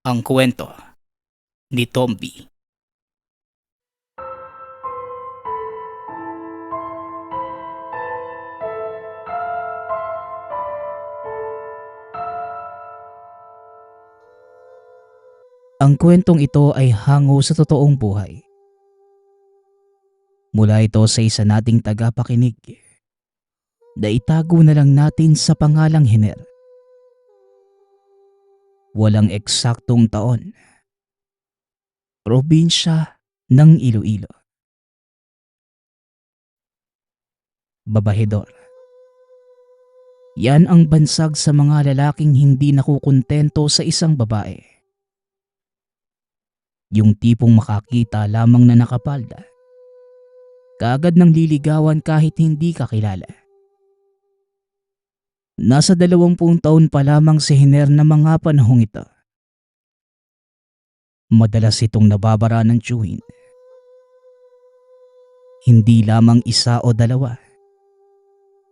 Ang kwento ni Tomby. Ang kwentong ito ay hango sa totoong buhay. Mula ito sa isa nating tagapakinig na itago na lang natin sa pangalang Hiner. Walang eksaktong taon. Probinsya ng Iloilo. Babahedor. Yan ang bansag sa mga lalaking hindi nakukontento sa isang babae. Yung tipong makakita lamang na nakapalda, kaagad nang liligawan kahit hindi kakilala. Nasa 20 taon pa lamang si Hiner na mga panahong ito. Madalas itong nababara ng tiyuhin. Hindi lamang isa o dalawa,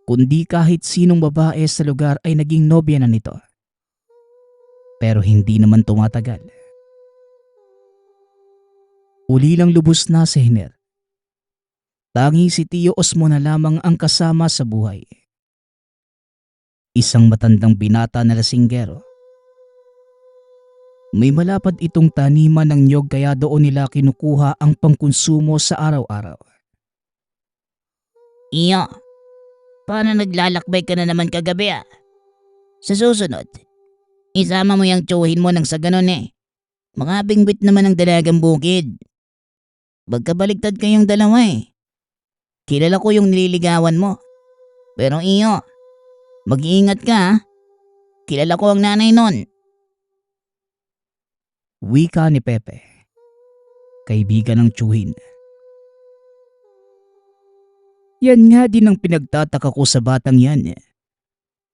kundi kahit sinong babae sa lugar ay naging nobya na nito. Pero hindi naman tumatagal. Uli lang lubos na si Hiner. Tangi si Tio Osmo na lamang ang kasama sa buhay. Isang matandang binata na lasinggero. May malapad itong taniman ng nyog kaya doon nila kinukuha ang pangkonsumo sa araw-araw. Iyo, paano naglalakbay ka na naman kagabi ah? Sa susunod, isama mo yung tsuhin mo nang sa ganon eh. Makabingwit naman ang dalagang bukid. Magkabaligtad kayong dalawa eh. Kilala ko yung nililigawan mo. Pero iyo, mag-iingat ka ha. Kilala ko ang nanay nun. Wika ni Pepe, kaibigan ng tiyuhin. Yan nga din ang pinagtataka ko sa batang yan.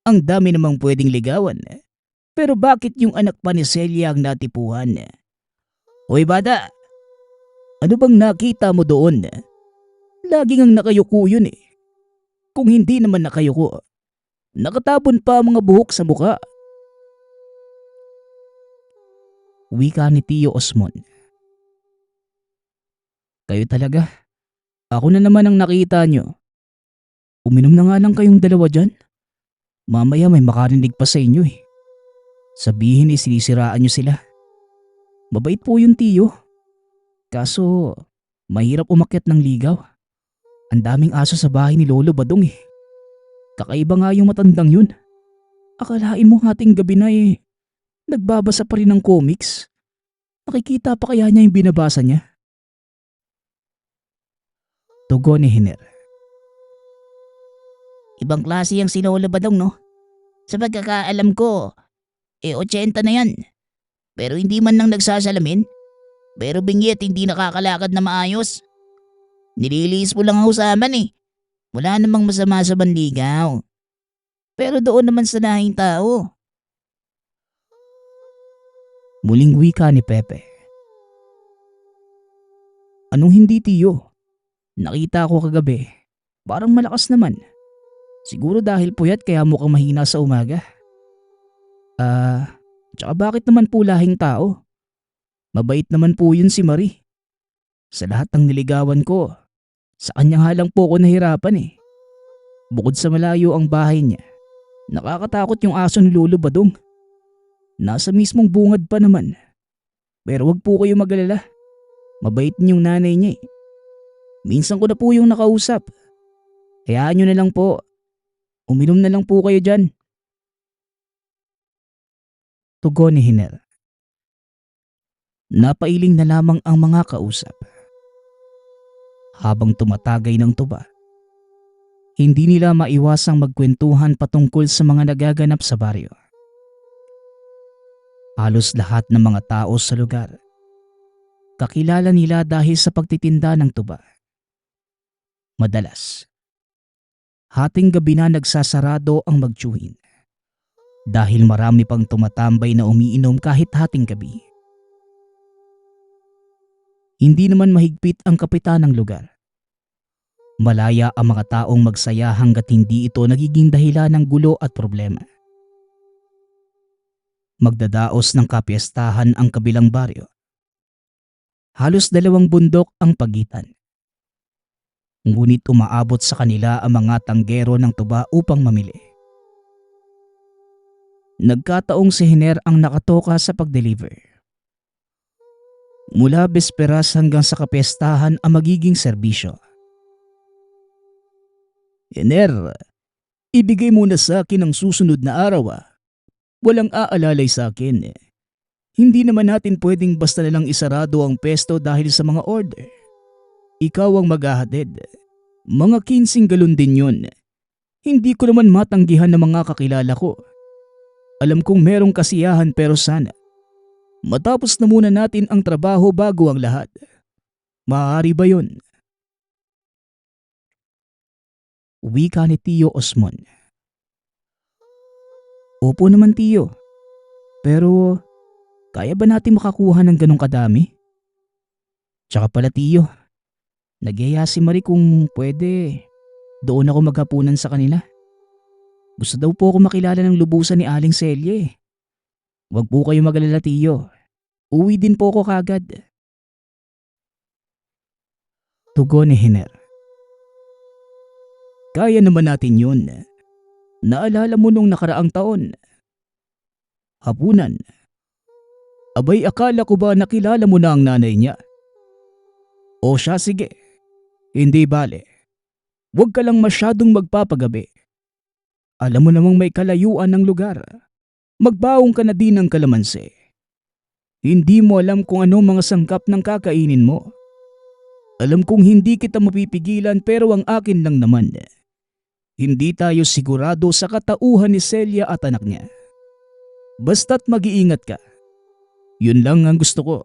Ang dami namang pwedeng ligawan. Pero bakit yung anak pa ni Celia ang natipuhan? Hoy bata, ano bang nakita mo doon? Laging ang nakayuko yun eh. Kung hindi naman nakayuko, nakatabon pa ang mga buhok sa muka. Wika ni Tio Osmon. Kayo talaga? Ako na naman ang nakita nyo. Uminom na nga lang kayong dalawa dyan. Mamaya may makarinig pa sa inyo eh. Sabihin eh sinisiraan nyo sila. Mabait po yung Tio. Kaso mahirap umakyat ng ligaw. Ang daming aso sa bahay ni Lolo Badong eh. Kakaiba nga yung matandang yun. Akalain mo hating gabi na eh. Nagbabasa pa rin ng comics. Nakikita pa kaya niya yung binabasa niya? Tugon ni Hiner. Ibang klase yung si Lolo Badong no? Sa pagkakaalam ko, 80 na yan. Pero hindi man lang nagsasalamin. Pero binggit hindi nakakalakad na maayos. Nililiis mo lang ang usapan eh. Wala namang masama sa banligaw. Pero doon naman sa nahing tao. Muling wika ni Pepe. Anong hindi Tio? Nakita ko kagabi. Parang malakas naman. Siguro dahil puyat kaya mukhang mahina sa umaga. Tsaka bakit naman po lahing tao? Mabait naman po yun si Marie. Sa lahat ng niligawan ko, sa kanya nga lang po ako nahirapan eh. Bukod sa malayo ang bahay niya, nakakatakot yung aso ni Lolo Badong. Nasa mismong bungad pa naman. Pero wag po kayo mag-alala. Mabait yung nanay niya eh. Minsan ko na po yung nakausap. Hayaan nyo na lang po. Uminom na lang po kayo dyan. Tugon ni Hiner. Napailing na lamang ang mga kausap. Habang tumatagay ng tuba, hindi nila maiwasang magkwentuhan patungkol sa mga nagaganap sa baryo. Halos lahat ng mga tao sa lugar, kakilala nila dahil sa pagtitinda ng tuba. Madalas, hating gabi na nagsasarado ang magtiyuhin dahil marami pang tumatambay na umiinom kahit hating gabi. Hindi naman mahigpit ang kapitan ng lugar. Malaya ang mga taong magsaya hanggat hindi ito nagiging dahilan ng gulo at problema. Magdadaos ng kapiestahan ang kabilang baryo. Halos 2 bundok ang pagitan. Ngunit umaabot sa kanila ang mga tanggero ng tuba upang mamili. Nagkataong si Hiner ang nakatoka sa pag-deliver. Mula besperas hanggang sa kapiestahan ang magiging serbisyo. Hiner, ibigay mo na sa akin ang susunod na araw. Walang aalalay sa akin. Hindi naman natin pwedeng basta nalang isarado ang pesto dahil sa mga order. Ikaw ang maghahatid. Mga 15 galon din yun. Hindi ko naman matanggihan ng mga kakilala ko. Alam kong merong kasiyahan pero sana matapos na muna natin ang trabaho bago ang lahat. Maaari ba yun? Wika ni Tio Osmon. Opo naman Tio. Pero kaya ba natin makakuha ng ganong kadami? Tsaka pala Tio, nagyaya si Marie kung pwede doon ako maghapunan sa kanila. Gusto daw po ako makilala ng lubusan ni Aling Celia eh. Huwag po kayo mag-alala Tio. Uwi din po ako kagad. Tugon ni Hiner. Kaya naman natin yun. Naalala mo nung nakaraang taon. Hapunan. Abay akala ko ba nakilala mo na ang nanay niya? O siya sige. Hindi bale. Huwag ka lang masyadong magpapagabi. Alam mo namang may kalayuan ng lugar. Magbaong ka na din ng kalamansi. Hindi mo alam kung ano mga sangkap ng kakainin mo. Alam kong hindi kita mapipigilan pero ang akin lang naman. Hindi tayo sigurado sa katauhan ni Celia at anak niya. Basta't mag-iingat ka. Yun lang ang gusto ko.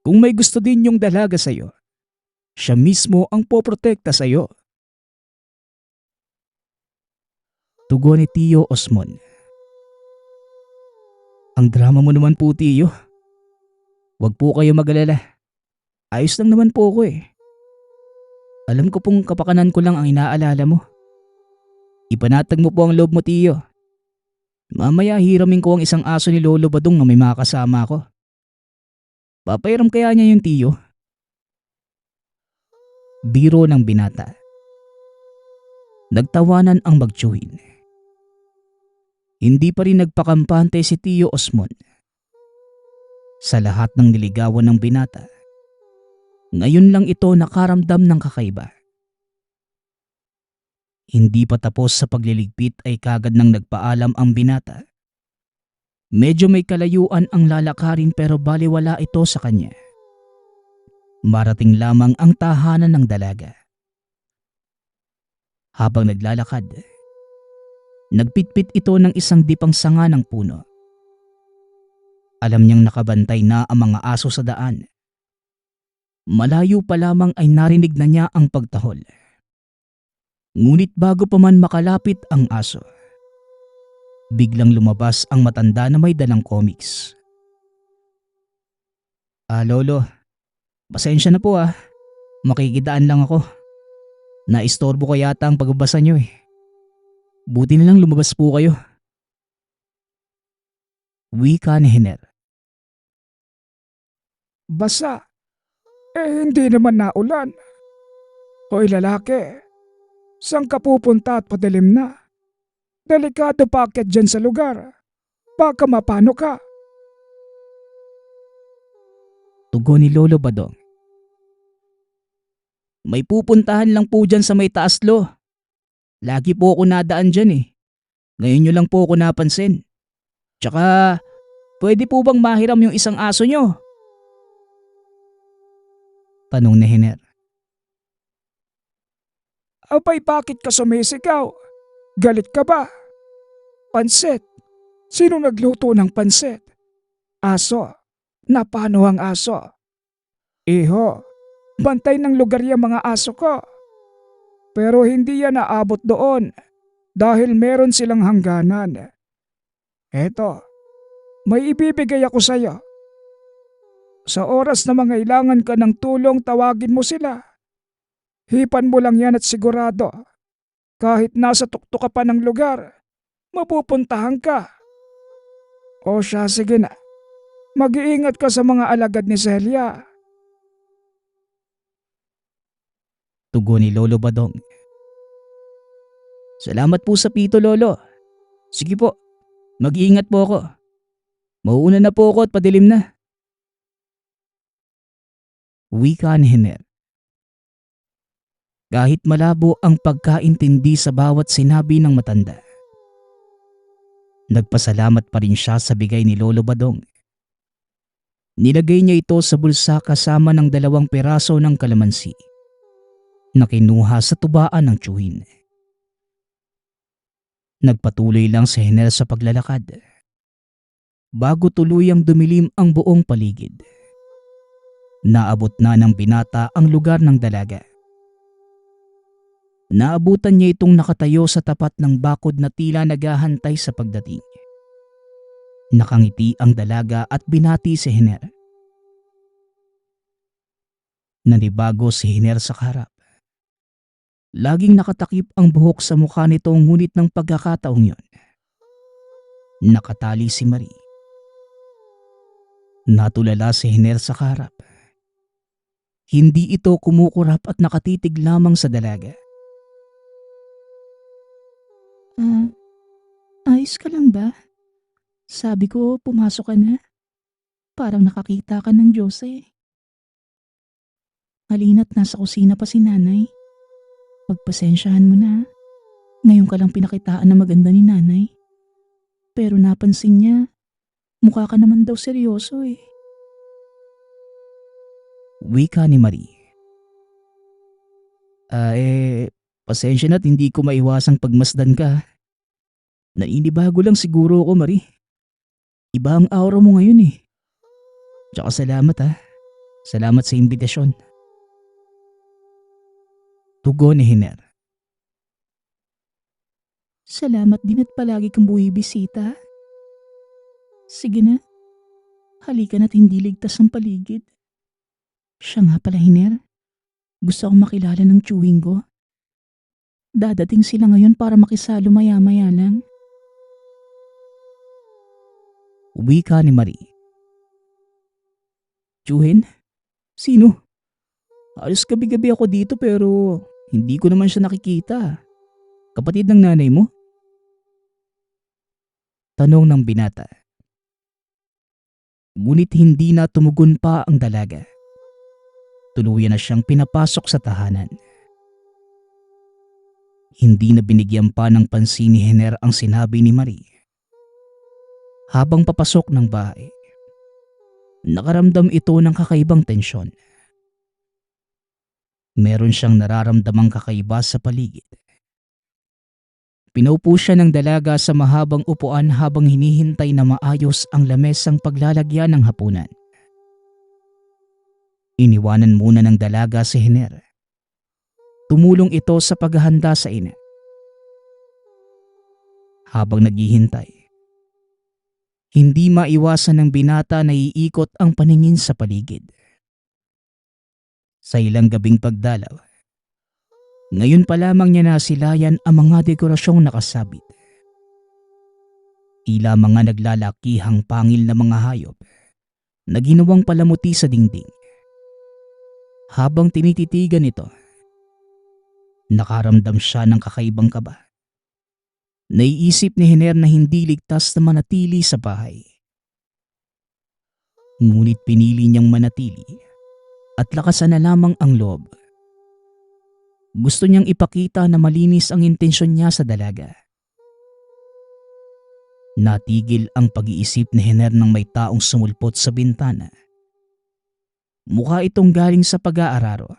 Kung may gusto din yung dalaga sa'yo, siya mismo ang poprotekta sa'yo. Tugon ni Tio Osmon. Ang drama mo naman po Tio. Huwag po kayo mag-alala. Ayos lang naman po ako eh. Alam ko pong kapakanan ko lang ang inaalala mo. Ipanatag mo po ang loob mo Tio. Mamaya hiramin ko ang isang aso ni Lolo Badong na may mga kasama ko. Papairam kaya niya yung Tio? Biro ng binata. Nagtawanan ang magtsuhin. Hindi pa rin nagpakampante si Tio Osmon. Sa lahat ng niligawan ng binata, ngayon lang ito nakaramdam ng kakaiba. Hindi pa tapos sa pagliligpit ay kagad nang nagpaalam ang binata. Medyo may kalayuan ang lalakarin pero baliwala ito sa kanya. Marating lamang ang tahanan ng dalaga. Habang naglalakad, nagpitpit ito ng isang dipang sanga ng puno. Alam niyang nakabantay na ang mga aso sa daan. Malayo pa lamang ay narinig na niya ang pagtahol. Ngunit bago pa man makalapit ang aso, biglang lumabas ang matanda na may dalang comics. Lolo, pasensya na po makikidaan lang ako. Naistorbo ko yata ang pagbabasa niyo eh. Buti na lang lumabas po kayo. Wika ni Hiner. Basa. Hindi naman naulan. Hoy lalaki, saan ka pupunta at padilim na? Delikado pa akyat dyan sa lugar. Baka mapano ka. Tugon ni Lolo Badong. May pupuntahan lang po dyan sa may taaslo. Lagi po ako nadaan dyan eh. Ngayon nyo lang po ako napansin. Tsaka, pwede po bang mahiram yung isang aso nyo? Tanong ni Hiner. Abay bakit ka sumisigaw? Galit ka ba? Pansit. Sino nagluto ng pansit? Aso. Na paano ang aso? Iho, bantay ng lugar yung mga aso ko. Pero hindi yan naabot doon dahil meron silang hangganan. Eto, may ibibigay ako sa'yo. Sa oras na mangailangan ka ng tulong, tawagin mo sila. Hipan mo lang yan at sigurado, kahit nasa tuktok ka pa ng lugar, mapupuntahan ka. O siya, sige na. Mag-iingat ka sa mga alagad ni Celia. Tugon ni Lolo Badong. Salamat po sa pito, Lolo. Sige po, mag-iingat po ako. Mauuna na po ako at padilim na. Wika ni Hiner. Kahit malabo ang pagkaintindi sa bawat sinabi ng matanda, nagpasalamat pa rin siya sa bigay ni Lolo Badong. Nilagay niya ito sa bulsa kasama ng 2 peraso ng kalamansi na kinuha sa tubaan ng tiyuhin. Nagpatuloy lang si Hiner sa paglalakad bago tuluyang dumilim ang buong paligid. Naabot na ng binata ang lugar ng dalaga. Naabutan niya itong nakatayo sa tapat ng bakod na tila naghahantay sa pagdating. Nakangiti ang dalaga at binati si Hiner. Nanibago si Hiner sa harap. Laging nakatakip ang buhok sa mukha nito ngunit ng pagkakataong yun, nakatali si Marie. Natulala si Hiner sa harap. Hindi ito kumukurap at nakatitig lamang sa dalaga. Ayos ka lang ba? Sabi ko, pumasok ka na. Parang nakakita ka ng Diyos eh. Halina't nasa kusina pa si nanay. Pagpasensyahan mo na. Ngayon ka lang pinakitaan na maganda ni nanay. Pero napansin niya, mukha ka naman daw seryoso eh. Wika ni Marie. Pasensya na't hindi ko maiwasang pagmasdan ka. Nainibago lang siguro ako, Marie. Iba ang aura mo ngayon eh. Tsaka salamat ha. Salamat sa imbitasyon. Tugon ni Hiner. Salamat din at palagi kang buwibisita. Sige na, halika na't hindi ligtas ang paligid. Siya nga pala, Hiner. Gusto akong makilala ng tiyuhin ko. Dadating sila ngayon para makisalo maya-maya lang. Wika ni Marie. Tiyuhin? Sino? Alos gabi-gabi ako dito pero hindi ko naman siya nakikita. Kapatid ng nanay mo? Tanong ng binata. Ngunit hindi na tumugon pa ang dalaga. Tuluyan na siyang pinapasok sa tahanan. Hindi na binigyan pa ng pansin ni Hiner ang sinabi ni Marie. Habang papasok ng bahay, nakaramdam ito ng kakaibang tensyon. Meron siyang nararamdamang kakaiba sa paligid. Pinaupo siya ng dalaga sa mahabang upuan habang hinihintay na maayos ang lamesang paglalagyan ng hapunan. Iniwanan muna ng dalaga si Hiner. Tumulong ito sa paghahanda sa ina. Habang naghihintay, hindi maiwasan ng binata na iikot ang paningin sa paligid. Sa ilang gabing pagdalaw, ngayon pa lamang niya nasilayan ang mga dekorasyong nakasabit. Tila mga naglalakihang pangil na mga hayop na ginawang palamuti sa dingding. Habang tinititigan ito, nakaramdam siya ng kakaibang kaba. Naiisip ni Hiner na hindi ligtas na manatili sa bahay. Ngunit pinili niyang manatili at lakasan na lamang ang loob. Gusto niyang ipakita na malinis ang intensyon niya sa dalaga. Natigil ang pag-iisip ni Hiner nang may taong sumulpot sa bintana. Mukha itong galing sa pag-aararo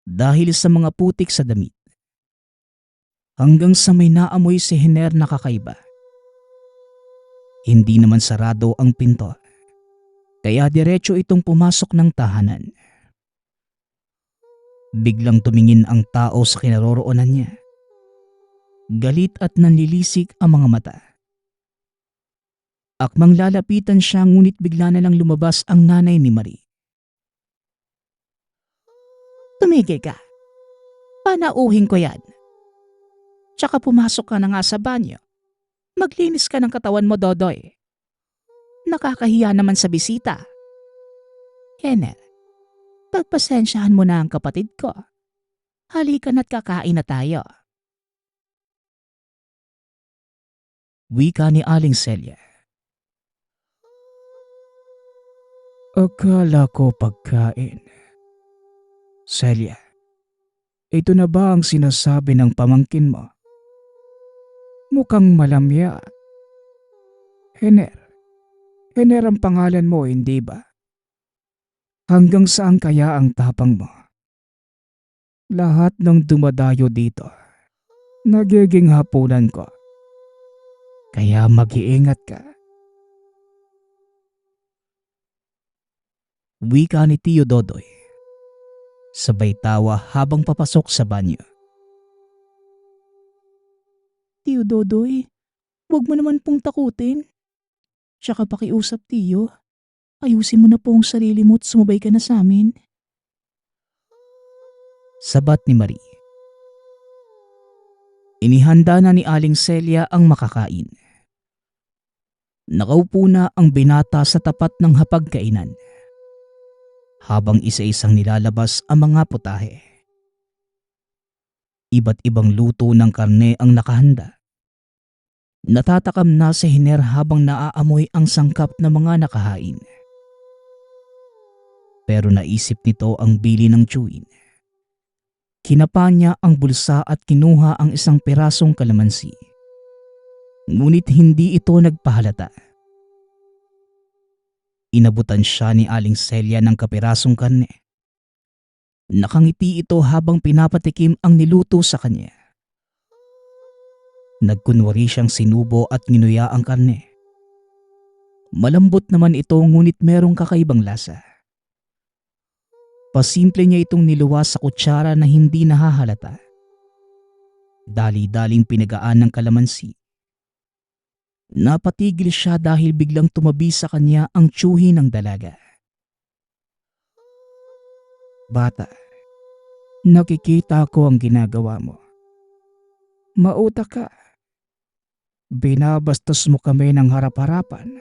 dahil sa mga putik sa damit. Hanggang sa may naamoy si Hiner na kakaiba. Hindi naman sarado ang pinto, kaya diretso itong pumasok ng tahanan. Biglang tumingin ang tao sa kinaroroonan niya. Galit at nanlilisik ang mga mata. Akmang lalapitan siya ngunit bigla na lang lumabas ang nanay ni Marie. Tumigil ka. Panauhin ko yan. Tsaka pumasok ka na nga sa banyo. Maglinis ka ng katawan mo, Dodoy. Nakakahiya naman sa bisita. Henner, pagpasensyahan mo na ang kapatid ko. Halika na't kakain na tayo. Wika ni Aling Celia. Akala ko pagkain. Celia, ito na ba ang sinasabi ng pamangkin mo? Mukhang malamya. Henner ang pangalan mo, hindi ba? Hanggang saan kaya ang tapang mo? Lahat ng dumadayo dito, nagiging hapunan ko. Kaya mag-iingat ka. Wika ni Tio Dodoy. Sabay tawa habang papasok sa banyo. Tio Dodoy, huwag mo naman pong takutin. Tsaka pakiusap, Tio. Ayusin mo na po ang sarili mo at sumabay ka na sa amin. Sabat ni Marie. Inihanda na ni Aling Celia ang makakain. Nakaupo na ang binata sa tapat ng hapagkainan, habang isa-isang nilalabas ang mga putahe. Iba't ibang luto ng karne ang nakahanda. Natatakam na si Hiner habang naaamoy ang sangkap ng mga nakahain. Pero naisip nito ang bili ng chewin. Kinapa niya ang bulsa at kinuha ang isang pirasong kalamansi. Ngunit hindi ito nagpahalata. Inabutan siya ni Aling Celia ng kapirasong karne. Nakangiti ito habang pinapatikim ang niluto sa kanya. Nagkunwari siyang sinubo at nginuya ang karne. Malambot naman ito ngunit merong kakaibang lasa. Pasimple niya itong niluwas sa kutsara na hindi nahahalata. Dali-daling pinagaan ng kalamansi. Napatigil siya dahil biglang tumabi sa kanya ang tsuhi ng dalaga. Bata, nakikita ko ang ginagawa mo. Mautak ka. Binabastos mo kami ng harap-harapan.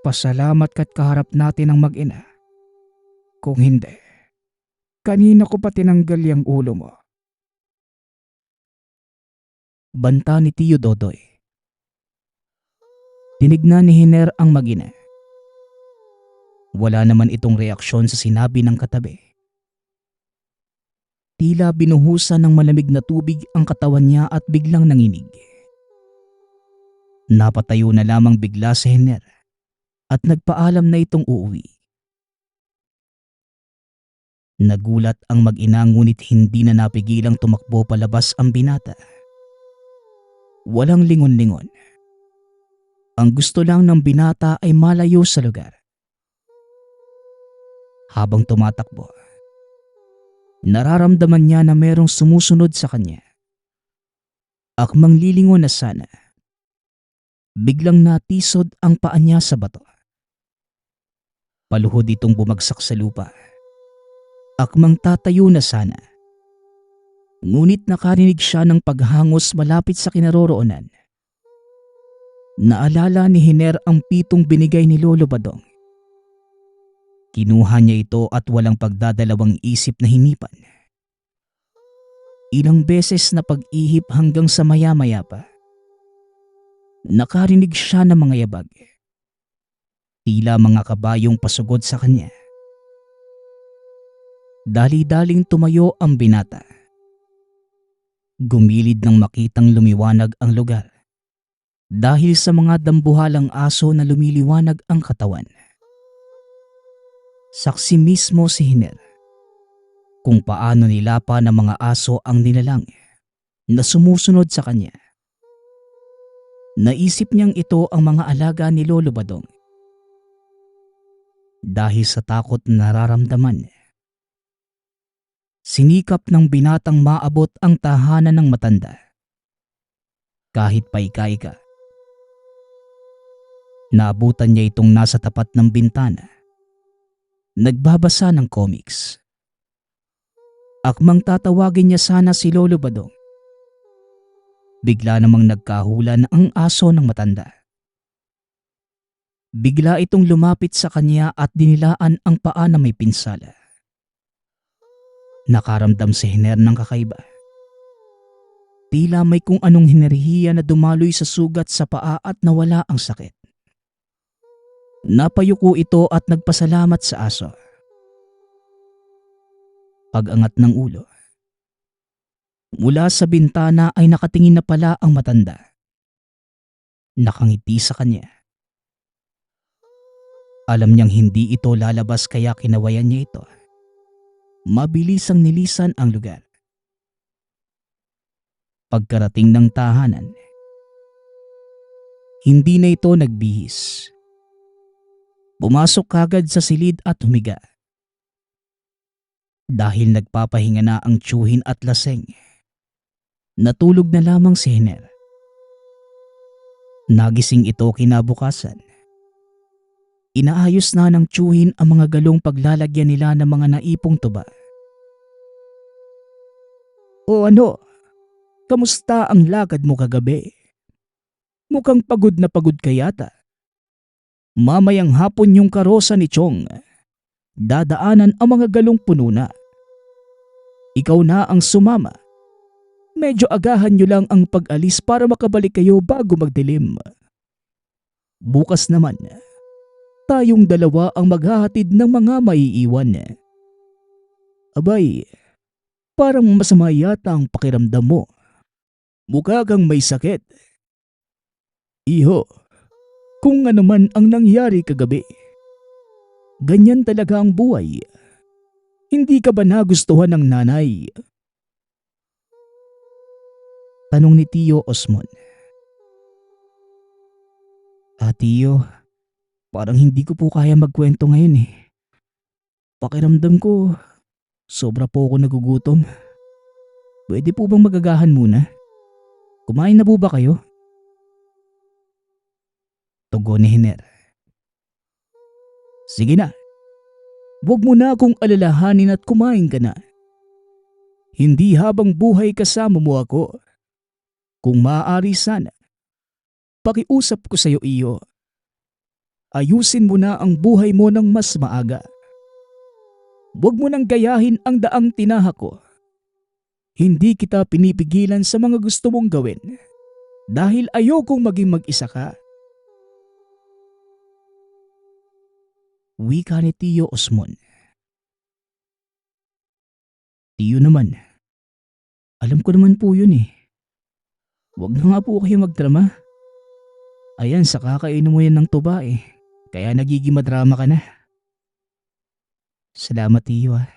Pasalamat ka't kaharap natin ang mag-ina. Kung hindi, kanina ko pa tinanggal yung ulo mo. Banta ni Tio Dodoy. Tinignan ni Hiner ang mag-ina. Wala naman itong reaksyon sa sinabi ng katabi. Tila binuhusan ng malamig na tubig ang katawan niya at biglang nanginig. Napatayo na lamang bigla si Hiner at nagpaalam na itong uuwi. Nagulat ang mag-ina ngunit hindi na napigilang tumakbo palabas ang binata. Walang lingon-lingon. Ang gusto lang ng binata ay malayo sa lugar. Habang tumatakbo, nararamdaman niya na merong sumusunod sa kanya. Akmang lilingon na sana. Biglang natisod ang paa niya sa bato. Paluhod itong bumagsak sa lupa. Akmang tatayo na sana. Ngunit nakarinig siya ng paghangos malapit sa kinaroroonan. Naalala ni Hiner ang pitong binigay ni Lolo Badong. Kinuha niya ito at walang pagdadalawang isip na hinipan. Ilang beses na pag-ihip hanggang sa maya-maya pa. Nakarinig siya ng mga yabag. Tila mga kabayong pasugod sa kanya. Dali-daling tumayo ang binata. Gumilid nang makitang lumiwanag ang lugar dahil sa mga dambuhalang aso na lumiliwanag ang katawan. Saksi mismo si Hiner kung paano nilapa ng mga aso ang nilalang na sumusunod sa kanya. Naisip niyang ito ang mga alaga ni Lolo Badong. Dahil sa takot na nararamdaman, sinikap ng binatang maabot ang tahanan ng matanda. Kahit paika-ika. Naabutan niya itong nasa tapat ng bintana. Nagbabasa ng comics. Akmang tatawagin niya sana si Lolo Badong. Bigla namang nagkahulan ang aso ng matanda. Bigla itong lumapit sa kanya at dinilaan ang paa na may pinsala. Nakaramdam si Hiner ng kakaiba. Tila may kung anong hinerhiya na dumaloy sa sugat sa paa at nawala ang sakit. Napayuko ito at nagpasalamat sa aso. Pag-angat ng ulo. Mula sa bintana ay nakatingin na pala ang matanda. Nakangiti sa kanya. Alam niyang hindi ito lalabas kaya kinawayan niya ito. Mabilisang nilisan ang lugar. Pagkarating ng tahanan, hindi na ito nagbihis. Pumasok kagad sa silid at humiga. Dahil nagpapahinga na ang tiyuhin at laseng, natulog na lamang si Hiner. Nagising ito kinabukasan. Inaayos na ng tiyuhin ang mga galong paglalagyan nila ng mga naipong tuba. O ano? Kamusta ang lakad mo kagabi? Mukhang pagod na pagod ka yata. Mamayang hapon yung karosa ni Chong. Dadaanan ang mga galong puno na. Ikaw na ang sumama. Medyo agahan nyo lang ang pag-alis para makabalik kayo bago magdilim. Bukas naman, tayong dalawa ang maghahatid ng mga maiiwan. Abay, parang masama yata ang pakiramdam mo. Mukha kang may sakit. Iho, kung ano man ang nangyari kagabi, ganyan talaga ang buhay. Hindi ka ba nagustuhan ng nanay? Tanong ni Tio Osmond. Tio, parang hindi ko po kaya magkwento ngayon eh. Pakiramdam ko, sobra po ako nagugutom. Pwede po bang magagahan muna? Kumain na po ba kayo? Tugon ni Hiner. Sige na. Huwag mo na akong alalahanin at kumain ka na. Hindi habang buhay kasama mo ako. Kung maaari sana, pakiusap ko sa iyo, iyo. Ayusin mo na ang buhay mo ng mas maaga. Huwag mo nang gayahin ang daang tinahak ko. Hindi kita pinipigilan sa mga gusto mong gawin dahil ayokong maging mag-isa ka. Wika ni Tio Osmond. Tio naman, alam ko naman po yun eh. Huwag na nga po kayo magdrama. Ayan, sa kakainom mo yan ng tuba eh. Kaya nagiging madrama ka na. Salamat Tio ah.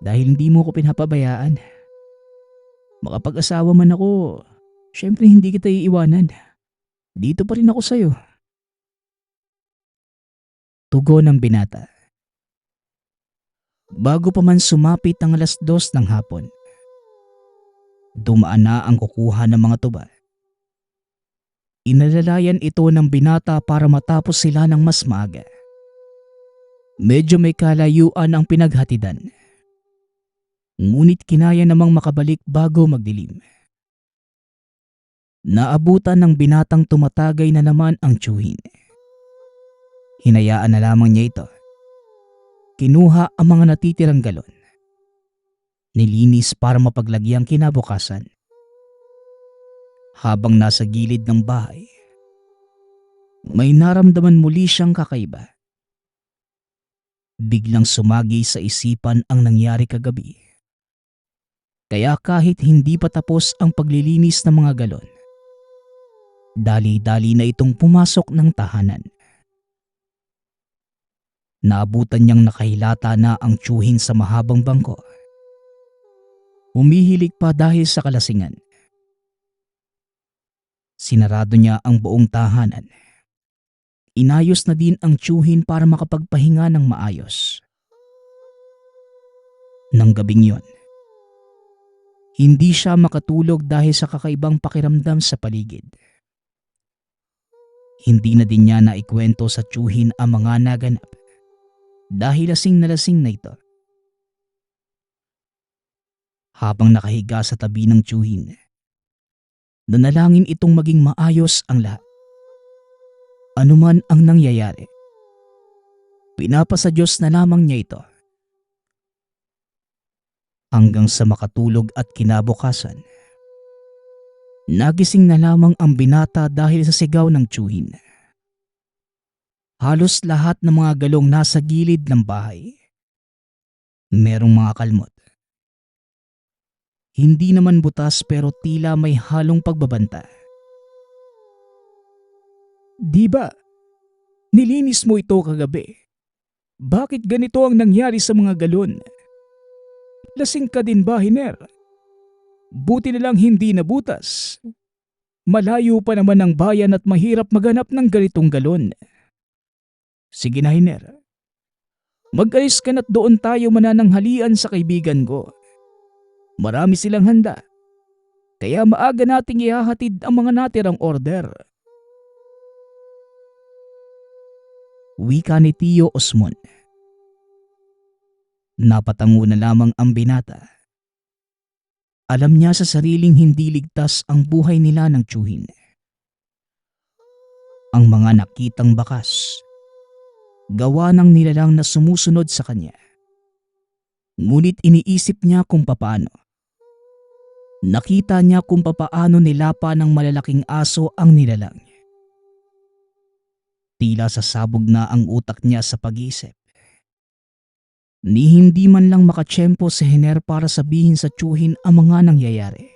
Dahil hindi mo ko pinapabayaan. Makapag-asawa man ako, syempre hindi kita iiwanan. Dito pa rin ako sa'yo. Tugon ng binata. Bago pa man sumapit ang 2:00 ng hapon, dumaan na ang kukuha ng mga tuba. Inalalayan ito ng binata para matapos sila ng mas maaga. Medyo may kalayuan ang pinaghatidan. Ngunit kinaya namang makabalik bago magdilim. Naabutan ng binatang tumatagay na naman ang tiyuhin. Hinayaan na lamang niya ito. Kinuha ang mga natitirang galon. Nilinis para mapaglagyan kinabukasan. Habang nasa gilid ng bahay, may naramdaman muli siyang kakaiba. Biglang sumagi sa isipan ang nangyari kagabi. Kaya kahit hindi pa tapos ang paglilinis ng mga galon, dali-dali na itong pumasok ng tahanan. Naabutan niyang nakahilata na ang tiyuhin sa mahabang bangko. Humihilig pa dahil sa kalasingan. Sinarado niya ang buong tahanan. Inayos na din ang tiyuhin para makapagpahinga ng maayos. Nang gabing yon, hindi siya makatulog dahil sa kakaibang pakiramdam sa paligid. Hindi na din niya naikwento sa tiyuhin ang mga naganap dahil lasing na ito. Habang nakahiga sa tabi ng tiyuhin, nanalangin itong maging maayos ang lahat. Anuman ang nangyayari, pinapasa Diyos na lamang niya ito. Hanggang sa makatulog at kinabukasan, nagising na lamang ang binata dahil sa sigaw ng tiyuhin. Halos lahat ng mga galong nasa gilid ng bahay merong mga kalmot. Hindi naman butas pero tila may halong pagbabanta. Di ba? Nilinis mo ito kagabi. Bakit ganito ang nangyari sa mga galon? Lasing ka din ba, Hiner? Buti na lang hindi nabutas. Malayo pa naman ang bayan at mahirap maghanap ng ganitong galon. Sige na, Hiner. Mag-ayos ka na't doon tayo manananghalian sa kaibigan ko. Marami silang handa. Kaya maaga nating ihahatid ang mga natirang order. Wika ni Tio Osmon. Napatango na lamang ang binata. Alam niya sa sariling hindi ligtas ang buhay nila ng tiyuhin. Ang mga nakitang bakas, gawa ng nilalang na sumusunod sa kanya. Ngunit iniisip niya kung papaano. Nakita niya kung papaano nilapa ng malalaking aso ang nilalang. Tila sasabog na ang utak niya sa pag-iisip. Ni hindi man lang makatsyempo si Hiner para sabihin sa tiyuhin ang mga nangyayari.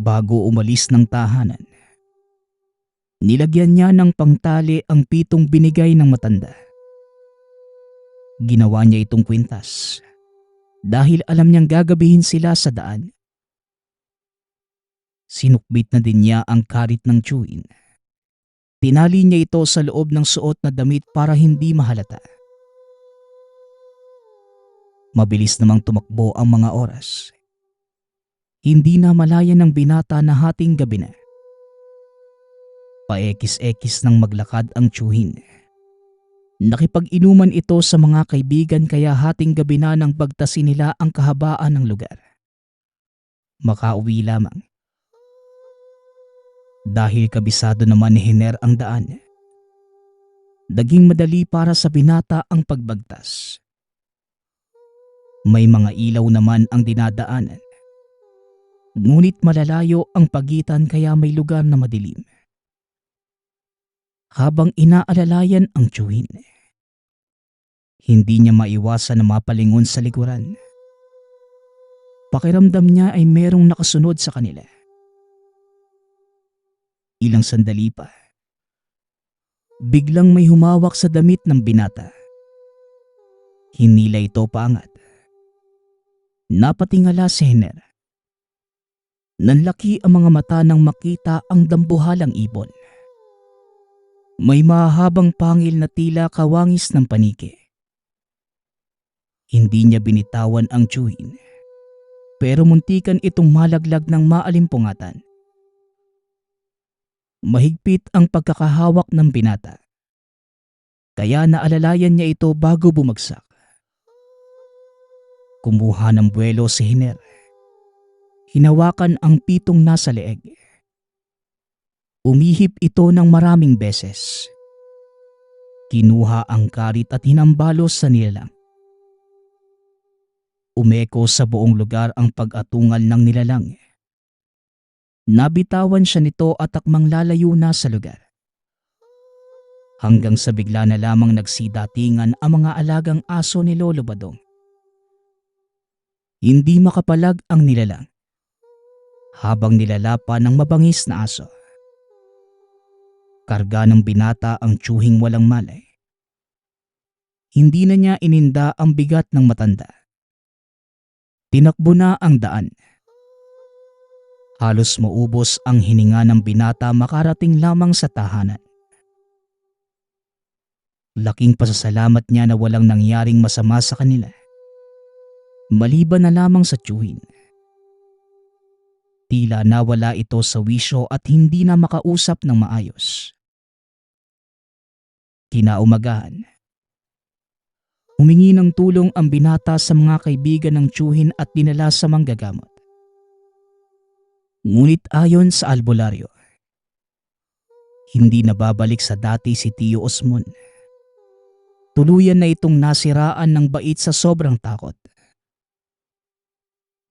Bago umalis ng tahanan, nilagyan niya ng pangtali ang pitong binigay ng matanda. Ginawa niya itong kwintas dahil alam niyang gagabihin sila sa daan. Sinukbit na din niya ang karit ng tiyuhin. Tinali niya ito sa loob ng suot na damit para hindi mahalata. Mabilis namang tumakbo ang mga oras. Hindi na malaya ng binata na hating gabi na. Paekis-ekis nang maglakad ang tiyuhin. Nakipag-inuman ito sa mga kaibigan kaya hating gabi na nang bagtasin nila ang kahabaan ng lugar. Makauwi lamang. Dahil kabisado naman ni Hiner ang daan, naging madali para sa binata ang pagbagtas. May mga ilaw naman ang dinadaanan. Ngunit malalayo ang pagitan kaya may lugar na madilim. Habang inaalalayan ang tiyuhin, hindi niya maiwasan na mapalingon sa likuran. Pakiramdam niya ay merong nakasunod sa kanila. Ilang sandali pa, biglang may humawak sa damit ng binata. Hinila ito paangat. Napatingala si Hiner. Nanlaki ang mga mata nang makita ang dambuhalang ibon. May mahabang pangil na tila kawangis ng paniki. Hindi niya binitawan ang tiyuhin, pero muntikan itong malaglag ng maalimpungatan. Mahigpit ang pagkakahawak ng binata, kaya naalalayan niya ito bago bumagsak. Kumuha ng buwelo si Hiner. Hinawakan ang pitong nasa leeg. Umihip ito ng maraming beses. Kinuha ang karit at hinambalos sa nilalang. Umeko sa buong lugar ang pag-atungal ng nilalang. Nabitawan siya nito at akmang lalayo na sa lugar. Hanggang sa bigla na lamang nagsidatingan ang mga alagang aso ni Lolo Badong. Hindi makapalag ang nilalang habang nilalapa ng mabangis na aso. Karga ng binata ang tiyuhing walang malay. Hindi na niya ininda ang bigat ng matanda. Tinakbo na ang daan. Halos maubos ang hininga ng binata makarating lamang sa tahanan. Laking pasasalamat niya na walang nangyaring masama sa kanila. Maliban na lamang sa tiyuhin. Tila nawala ito sa wisyo at hindi na makausap ng maayos. Kinaumagahan, humingi ng tulong ang binata sa mga kaibigan ng tiyuhin at dinala sa manggagamot. Ngunit ayon sa albularyo, Hindi na babalik sa dati si Tio Osmon. Tuluyan na itong nasiraan ng bait sa sobrang takot.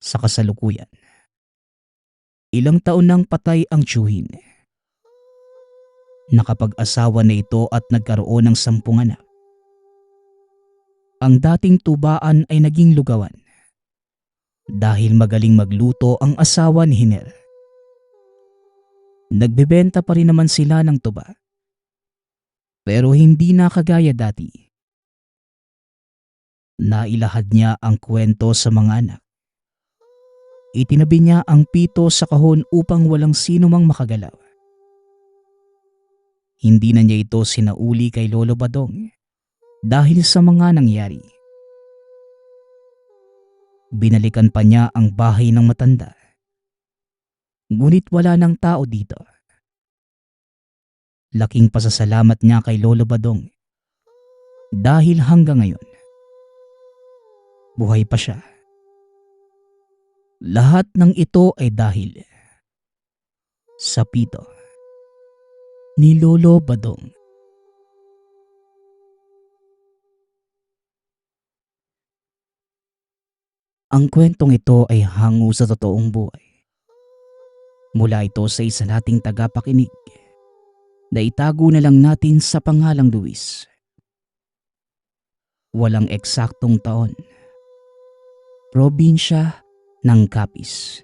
Sa kasalukuyan, ilang taon nang patay ang tiyuhin. Nakapag-asawa na ito at nagkaroon ng 10 anak. Ang dating tubaan ay naging lugawan dahil magaling magluto ang asawa ni Hiner. Nagbebenta pa rin naman sila ng tuba, pero hindi na kagaya dati. Nailahad niya ang kwento sa mga anak. Itinabi niya ang pito sa kahon upang walang sino mang makagalaw. Hindi na niya ito sinauli kay Lolo Badong dahil sa mga nangyari. Binalikan pa niya ang bahay ng matanda. Ngunit wala ng tao dito. Laking pasasalamat niya kay Lolo Badong dahil hanggang ngayon, buhay pa siya. Lahat ng ito ay dahil sa pito ni Lolo Badong. Ang kwentong ito ay hango sa totoong buhay. Mula ito sa isa nating tagapakinig na itago na lang natin sa pangalang Luis. Walang eksaktong taon. Probinsya ng Capiz.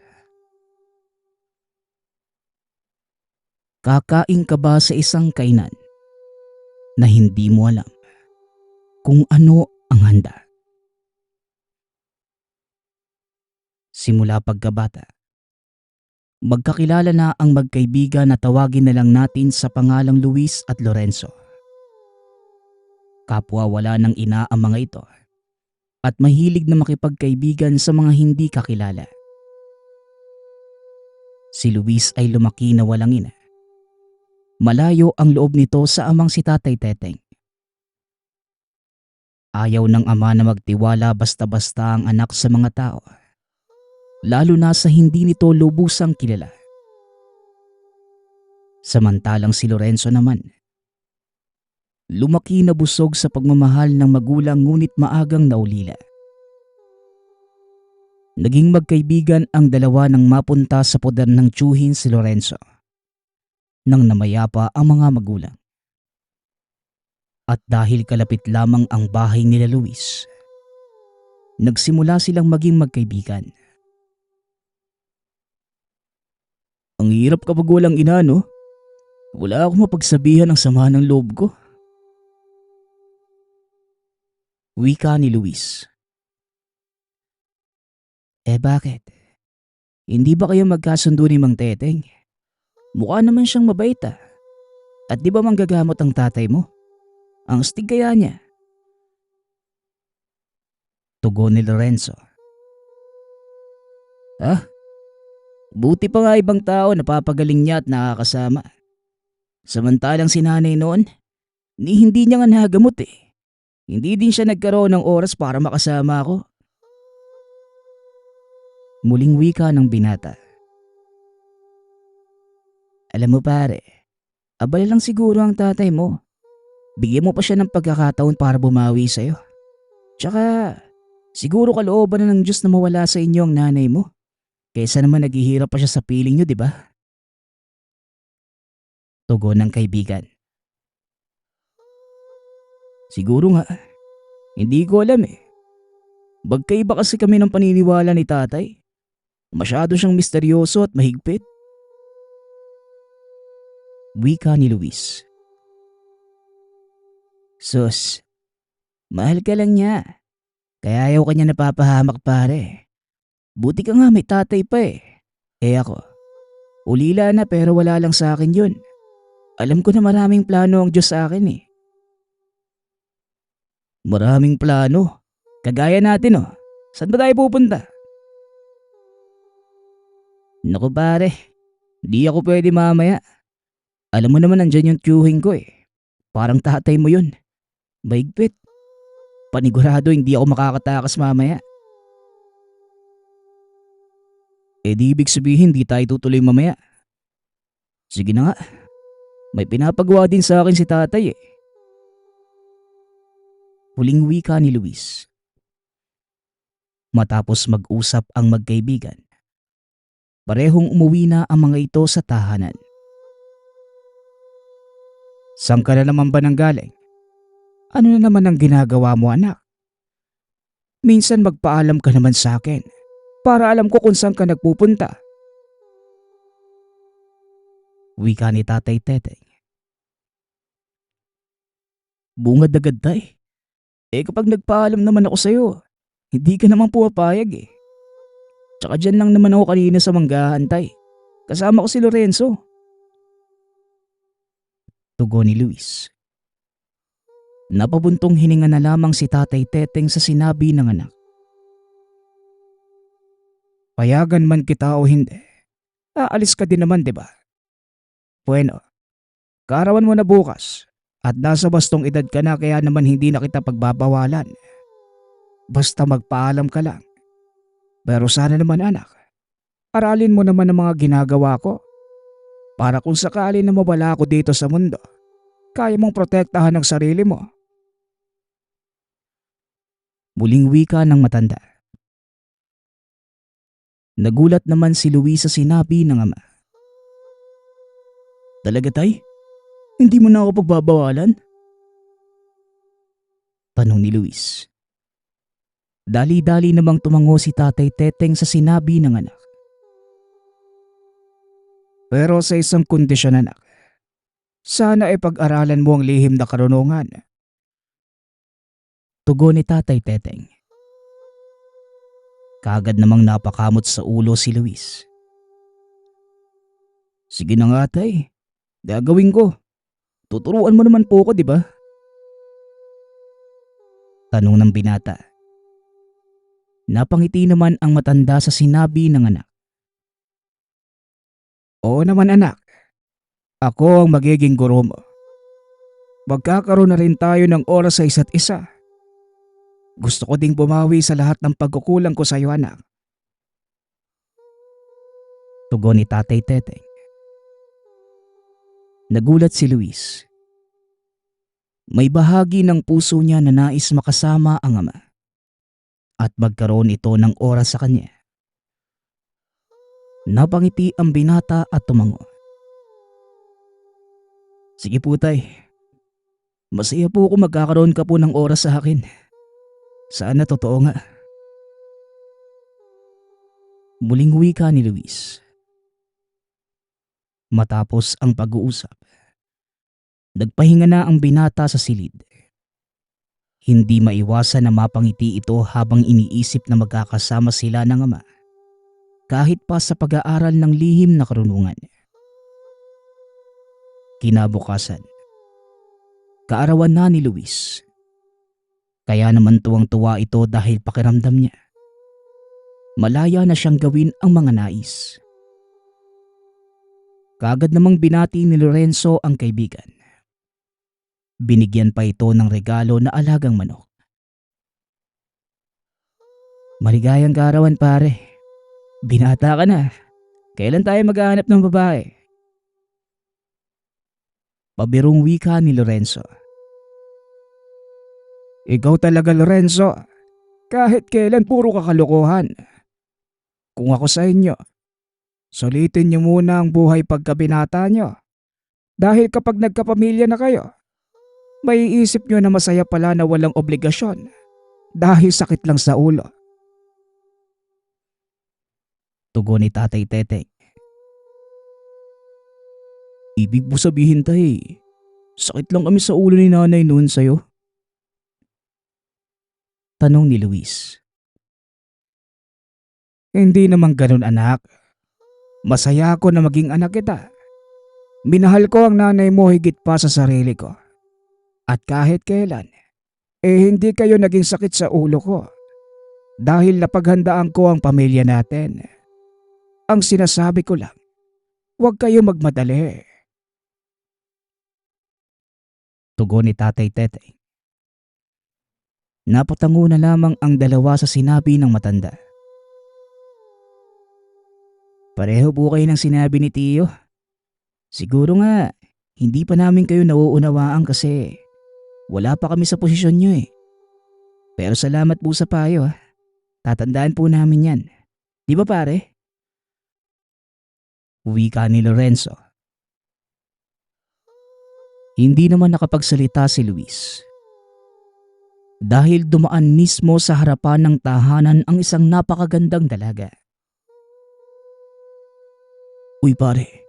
Kakain ka ba sa isang kainan na hindi mo alam kung ano ang handa? Simula pagkabata, magkakilala na ang magkaibigan na tawagin na lang natin sa pangalang Luis at Lorenzo. Kapwa wala ng ina ang mga ito at mahilig na makipagkaibigan sa mga hindi kakilala. Si Luis ay lumaki na walang ina. Malayo ang loob nito sa amang si Tatay Teteng. Ayaw ng ama na magtiwala basta-basta ang anak sa mga tao, lalo na sa hindi nito lubusang kilala. Samantalang si Lorenzo naman, lumaki na busog sa pagmamahal ng magulang ngunit maagang naulila. Naging magkaibigan ang dalawa nang mapunta sa poder ng tiyuhin si Lorenzo nang namayapa ang mga magulang. At dahil kalapit lamang ang bahay nila Luis, nagsimula silang maging magkaibigan. Ang hirap kapag walang ina, no? Wala akong mapagsabihan ng sama ng loob ko. Wika ni Luis. Bakit? Hindi ba kayo magkasundo ni Mang Teteng? Mukha naman siyang mabait ah. At di ba manggagamot ang tatay mo? Ang astig kaya niya. Tugon ni Lorenzo. Buti pa nga ibang tao napapagaling niya at nakakasama. Samantalang si nanay noon, hindi niya nga nagamot eh. Hindi din siya nagkaroon ng oras para makasama ako. Muling wika ng binata. Alam mo pare, abala lang siguro ang tatay mo. Bigyan mo pa siya ng pagkakataon para bumawi sa'yo. Tsaka, siguro kalooban na ng Diyos na mawala sa inyo ang nanay mo. Kaysa naman naghihirap pa siya sa piling niyo, di ba? Tugon ng kaibigan. Siguro nga, hindi ko alam eh. Magkaiba kasi kami ng paniniwala ni tatay. Masyado siyang misteryoso at mahigpit. Wika ni Luis. Sus, mahal ka lang niya. Kaya ayaw kanya napapahamak pare. Buti ka nga may tatay pa eh. Ako, ulila na pero wala lang sa akin yun. Alam ko na maraming plano ang Diyos sa akin eh. Maraming plano? Kagaya natin oh. Saan ba tayo pupunta? Naku pare, di ako pwede mamaya. Alam mo naman nandyan yung tiyuhin ko eh. Parang tatay mo yun. Mahigpit. Panigurado hindi ako makakatakas mamaya. Di ibig sabihin di tayo tutuloy mamaya. Sige na nga. May pinapagawa din sa akin si tatay eh. Huling wika ni Luis. Matapos mag-usap ang magkaibigan, parehong umuwi na ang mga ito sa tahanan. Saan ka na naman ba nanggaling? Ano na naman ang ginagawa mo, anak? Minsan magpaalam ka naman sa akin para alam ko kung saan ka nagpupunta. Wika ni Tatay Teteng. Bungad agad tay. Kapag nagpaalam naman ako sa'yo, hindi ka naman pumapayag eh. Tsaka dyan lang naman ako kanina sa manggahan tay. Kasama ko si Lorenzo. Tugon ni Luis. Napabuntong hininga na lamang si Tatay Teteng sa sinabi ng anak. Payagan man kita o hindi, aalis ka din naman, di ba? Bueno, kaarawan mo na bukas at nasa bastong edad ka na kaya naman hindi na kita pagbabawalan. Basta magpaalam ka lang. Pero sana naman anak, aralin mo naman ang mga ginagawa ko para kung sakali na mawala ako dito sa mundo, kaya mong protektahan ang sarili mo. Muling wika ng matanda. Nagulat naman si Luis sa sinabi ng ama. Talaga tay? Hindi mo na ako pagbabawalan? Tanong ni Luis. Dali-dali namang tumango si Tatay Teteng sa sinabi ng anak. Pero sa isang kondisyon anak, sana ay pag-aralan mo ang lihim na karunungan. Tugon ni Tatay Teteng. Kaagad namang napakamot sa ulo si Luis. Sige na nga tay, gagawin ko. Tuturuan mo naman po ako, di ba? Tanong ng binata. Napangiti naman ang matanda sa sinabi ng anak. Oo naman anak, ako ang magiging guro mo. Magkakaroon na rin tayo ng oras sa isa't isa. Gusto ko ding bumawi sa lahat ng pagkukulang ko sa iyo anak. Tugon ni Tatay Teteng. Nagulat si Luis. May bahagi ng puso niya na nais makasama ang ama at magkaroon ito ng oras sa kanya. Napangiti ang binata at tumango. Sige po tay, masaya po ako magkakaroon ka po ng oras sa akin. Sana totoo nga. Muling wika ni Luis. Matapos ang pag-uusap, nagpahinga na ang binata sa silid. Hindi maiwasan na mapangiti ito habang iniisip na magkakasama sila ng ama, kahit pa sa pag-aaral ng lihim na karunungan. Kinabukasan, kaarawan na ni Luis. Kaya naman tuwang-tuwa ito dahil pakiramdam niya, malaya na siyang gawin ang mga nais. Kaagad namang binati ni Lorenzo ang kaibigan. Binigyan pa ito ng regalo na alagang manok. Maligayang kaarawan pare. Binata ka na. Kailan tayo maghahanap ng babae? Pabirong wika ni Lorenzo. Ikaw talaga Lorenzo. Kahit kailan puro kakalokohan. Kung ako sa inyo, sulitin niyo muna ang buhay pagkabinata niyo. Dahil kapag nagkapamilya na kayo, maiisip niyo na masaya pala na walang obligasyon dahil sakit lang sa ulo. Tugon ni Tatay Teteng. Ibig mo sabihin tay, sakit lang kami sa ulo ni nanay noon sa'yo? Tanong ni Luis. Hindi naman ganun anak. Masaya ako na maging anak kita. Minahal ko ang nanay mo higit pa sa sarili ko. At kahit kailan, hindi kayo naging sakit sa ulo ko. Dahil napaghandaan ko ang pamilya natin. Ang sinasabi ko lang, huwag kayo magmadali. Tugon ni Tatay Teteng. Napatango na lamang ang dalawa sa sinabi ng matanda. Pareho po kayo ng sinabi ni Tiyo. Siguro nga, hindi pa namin kayo nauunawaan kasi wala pa kami sa posisyon nyo eh. Pero salamat po sa payo ah. Tatandaan po namin yan. Di ba pare? Wika ni Lorenzo. Hindi naman nakapagsalita si Luis. Dahil dumaan mismo sa harapan ng tahanan ang isang napakagandang dalaga. Uy pare,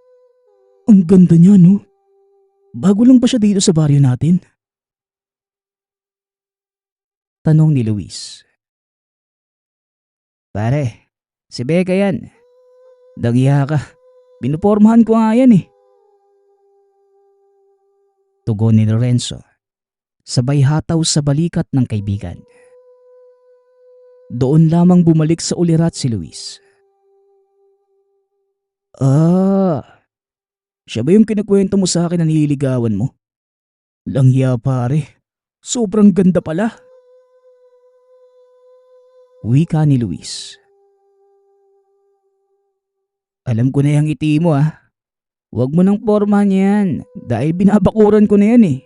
ang ganda niya no? Bago lang ba siya dito sa baryo natin? Tanong ni Luis. Pare, si Becca yan. Dagiya ka. Binupormahan ko nga yan eh. Tugon ni Lorenzo. Sabay hataw sa balikat ng kaibigan. Doon lamang bumalik sa ulirat si Luis. Siya ba yung kinakwento mo sa akin na nililigawan mo? Langya pare, sobrang ganda pala. Wika ni Luis. Alam ko na yung ngiti mo ah. Huwag mo nang pormahan yan dahil binabakuran ko na yan eh.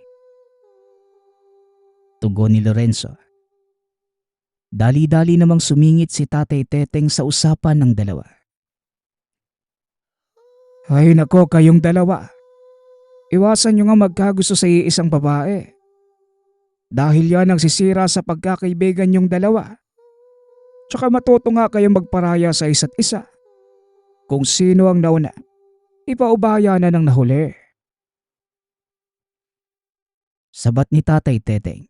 Tugon ni Lorenzo. Dali-dali namang sumingit si Tatay Teteng sa usapan ng dalawa. Ay nako kayong dalawa. Iwasan nyo nga magkagusto sa iisang babae. Dahil yan ang sisira sa pagkakaibigan nyong dalawa. Tsaka matuto nga kayong magparaya sa isa't isa. Kung sino ang nauna, ipaubaya na ng nahuli. Sabat ni Tatay Teteng.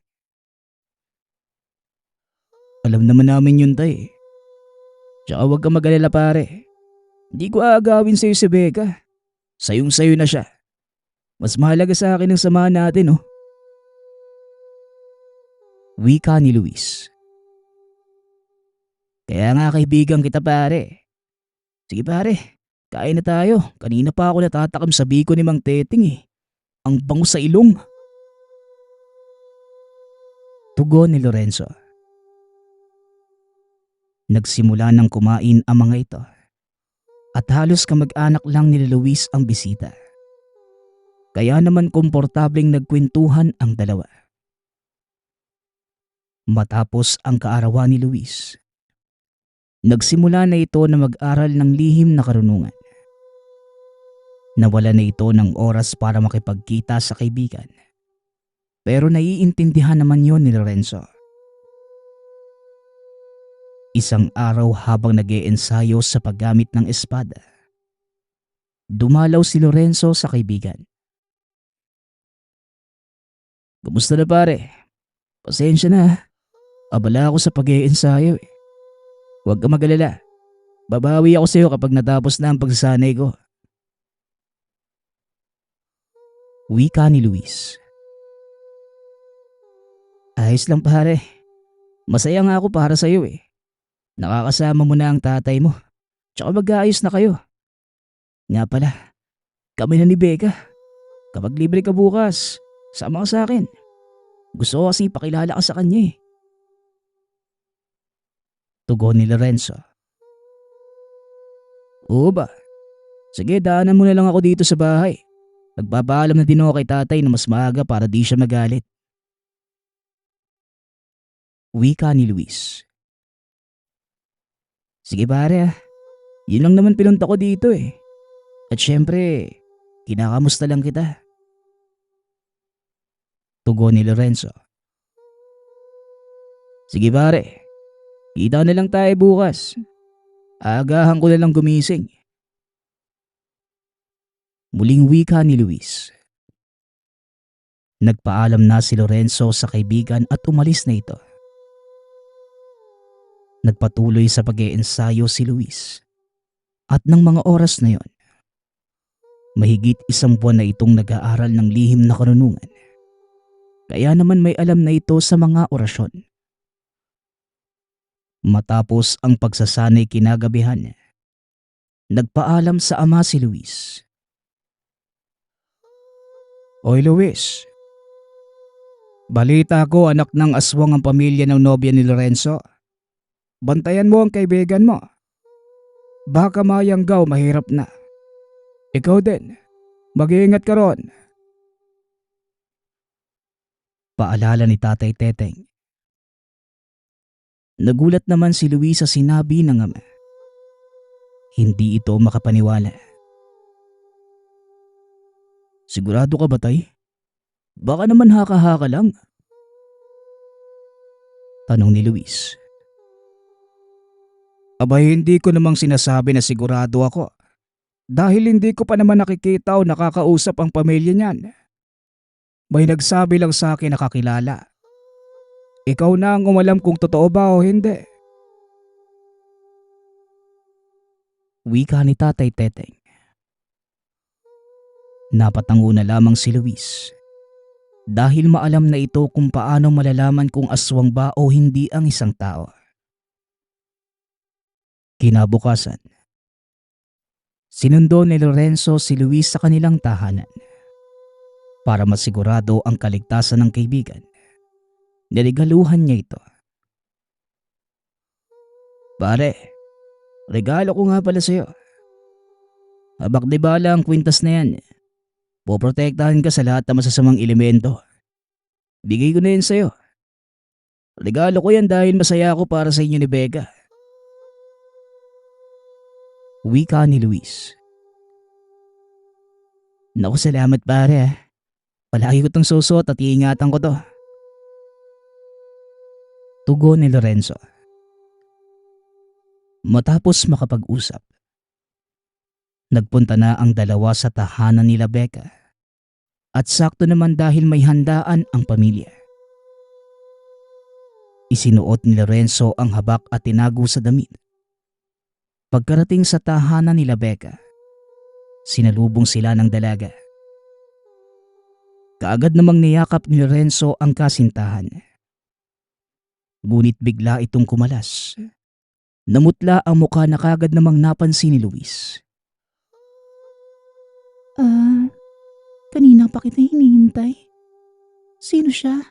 Alam naman namin yun tay. Tsaka huwag ka mag-alala pare. Hindi ko aagawin sa'yo si Becca. Sayong sayo na siya. Mas mahalaga sa akin ang samahan natin oh. Wika ni Luis. Kaya nga kaibigan kita pare. Sige pare, kain na tayo. Kanina pa ako natatakam sa biko ni Mang Teteng eh. Ang bango sa ilong. Tugon ni Lorenzo. Nagsimula ng kumain ang mga ito. At halos kamag-anak lang ni Luis ang bisita. Kaya naman komportableng nagkwentuhan ang dalawa. Matapos ang kaarawan ni Luis, nagsimula na ito na mag-aral ng lihim na karunungan. Nawala na ito ng oras para makipagkita sa kaibigan. Pero naiintindihan naman yon ni Lorenzo. Isang araw habang nag-iensayo sa paggamit ng espada, dumalaw si Lorenzo sa kaibigan. Kumusta na pare? Pasensya na. Abala ako sa pag-iensayo eh. Huwag ka mag-alala. Babawi ako sa iyo kapag natapos na ang pagsasanay ko. Wika ni Luis. Ayos lang pare. Masaya nga ako para sa iyo eh. Nakakasama mo na ang tatay mo. Tsaka mag-aayos na kayo. Nga pala, kami na ni Becca. Kapag libre ka bukas, sama ka sa akin. Gusto ko kasi pakilala ka sa kanya eh. Tugon ni Lorenzo. Oo ba? Sige, daanan mo na lang ako dito sa bahay. Nagpapaalam na din ako kay tatay na mas maaga para di siya magalit. Wika ni Luis. Sige pare ah. Yun lang naman pinunta ko dito eh. At syempre, kinakamusta lang kita. Tugon ni Lorenzo. Sige pare, kita na lang tayo bukas. Aagahan ko na lang gumising. Muling wika ni Luis. Nagpaalam na si Lorenzo sa kaibigan at umalis na ito. Nagpatuloy sa pag-iensayo si Luis. At ng mga oras na yon, mahigit 1 buwan na itong nag-aaral ng lihim na karunungan. Kaya naman may alam na ito sa mga orasyon. Matapos ang pagsasanay kinagabihan, nagpaalam sa ama si Luis. Oy Luis, balita ko anak ng aswang ang pamilya ng nobya ni Lorenzo. Bantayan mo ang kaibigan mo. Baka mayanggaw mahirap na. Ikaw din, mag-iingat ka ron. Paalala ni Tatay Teteng. Nagulat naman si Luis sa sinabi ng ama. Hindi ito makapaniwala. Sigurado ka ba, Tay? Baka naman haka-haka lang. Tanong ni Luis. Abay, hindi ko namang sinasabi na sigurado ako. Dahil hindi ko pa naman nakikita o nakakausap ang pamilya niyan. May nagsabi lang sa akin na kakilala. Ikaw na ang umalam kung totoo ba o hindi. Wika ni Tatay Teteng. Napatango na lamang si Luis. Dahil maalam na ito kung paano malalaman kung aswang ba o hindi ang isang tao. Kinabukasan, sinundo ni Lorenzo si Luis sa kanilang tahanan. Para masigurado ang kaligtasan ng kaibigan, niregaluhan niya ito. Pare, regalo ko nga pala sa'yo. Habak di bala ang kwintas na yan. Poprotektahan ka sa lahat ng masasamang elemento. Bigay ko na yan sa'yo. Regalo ko yan dahil masaya ako para sa inyo ni Becca. Wika ni Luis. Naku, salamat pare ah. Palagi ko itong susot at iingatan ko to. Tugon ni Lorenzo. Matapos makapag-usap, nagpunta na ang dalawa sa tahanan nila Becca. At sakto naman dahil may handaan ang pamilya. Isinuot ni Lorenzo ang habak at tinago sa damit. Pagkarating sa tahanan nila Becca, sinalubong sila ng dalaga. Kaagad namang niyakap ni Lorenzo ang kasintahan. Ngunit bigla itong kumalas. Namutla ang mukha na kaagad namang napansin ni Luis. Kanina pa kita hinihintay. Sino siya?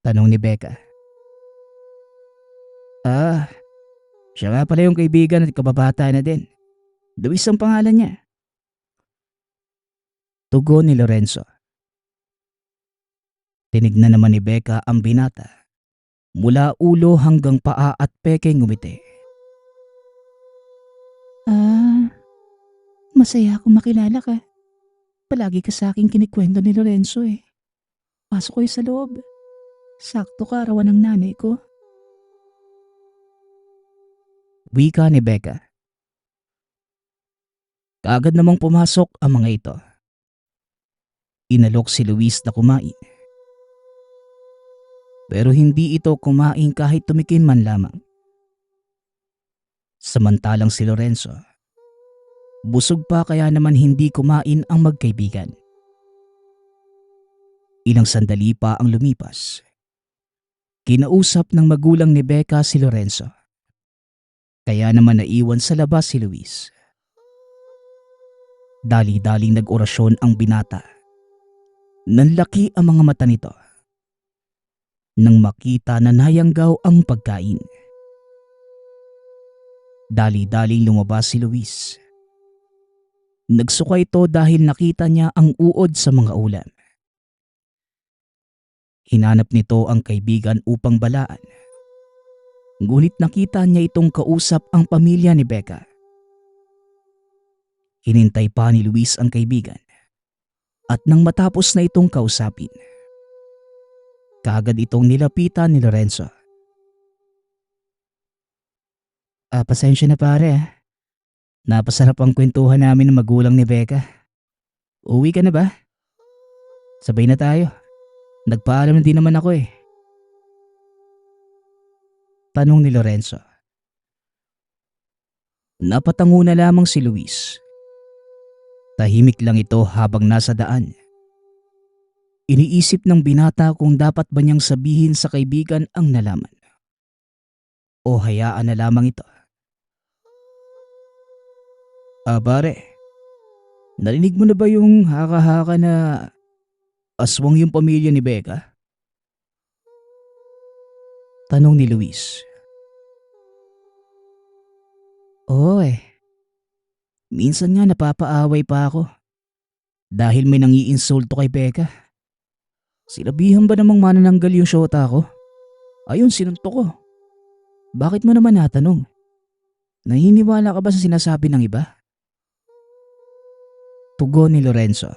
Tanong ni Becca. Siya nga pala yung kaibigan at kababata na din. Luis ang pangalan niya. Tugon ni Lorenzo. Tinignan naman ni Becca ang binata. Mula ulo hanggang paa at pekeng ngumiti. Masaya akong makilala ka. Palagi ka sa akin kinikwento ni Lorenzo eh. Pasok kayo sa loob. Sakto ka, arawan ng nanay ko. Wika ni Becca. Kaagad namang pumasok ang mga ito. Inalok si Luis na kumain. Pero hindi ito kumain kahit tumikin man lamang. Samantalang si Lorenzo, busog pa kaya naman hindi kumain ang magkaibigan. Ilang sandali pa ang lumipas. Kinausap ng magulang ni Becca si Lorenzo. Kaya naman naiwan sa labas si Luis. Dali-daling nag-orasyon ang binata. Nanlaki ang mga mata nito. Nang makita na nayanggaw ang pagkain. Dali-daling lumabas si Luis. Nagsuka ito dahil nakita niya ang uod sa mga ulam. Hinanap nito ang kaibigan upang balaan. Ngunit nakita niya itong kausap ang pamilya ni Becca. Hinintay pa ni Luis ang kaibigan. At nang matapos na itong kausapin, kaagad itong nilapitan ni Lorenzo. Pasensya na pare ah. Napasarap ang kwentuhan namin ng magulang ni Becca. Uwi ka na ba? Sabay na tayo. Nagpaalam na din naman ako eh. Tanong ni Lorenzo. Napatango na lamang si Luis. Tahimik lang ito habang nasa daan. Iniisip ng binata kung dapat ba niyang sabihin sa kaibigan ang nalaman. O hayaan na lamang ito. Pare, narinig mo na ba yung haka-haka na aswang yung pamilya ni Becca? Tanong ni Luis. Oo eh. Minsan nga napapaaway pa ako. Dahil may nangiinsulto kay Becca. Sinabihan ba namang manananggal yung syota ko? Ayun, sinuntok ko. Bakit mo naman natanong? Naniniwala ka ba sa sinasabi ng iba? Tugon ni Lorenzo.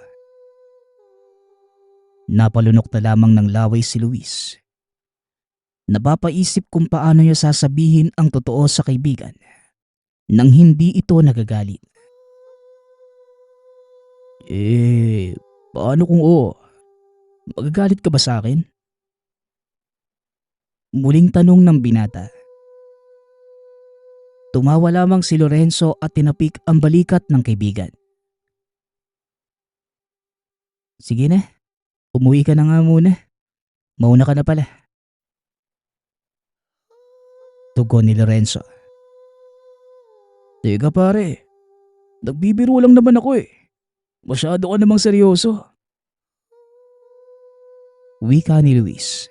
Napalunok na lamang ng laway si Luis. Napapaisip kung paano niya sasabihin ang totoo sa kaibigan nang hindi ito nagagalit. Paano kung oo? Magagalit ka ba sa akin? Muling tanong ng binata. Tumawa lamang si Lorenzo at tinapik ang balikat ng kaibigan. Sige na, umuwi ka na nga muna. Mauna ka na pala. Tugon ni Lorenzo. Teka pare, nagbibiro lang naman ako eh. Masyado ka namang seryoso. Wika ni Luis.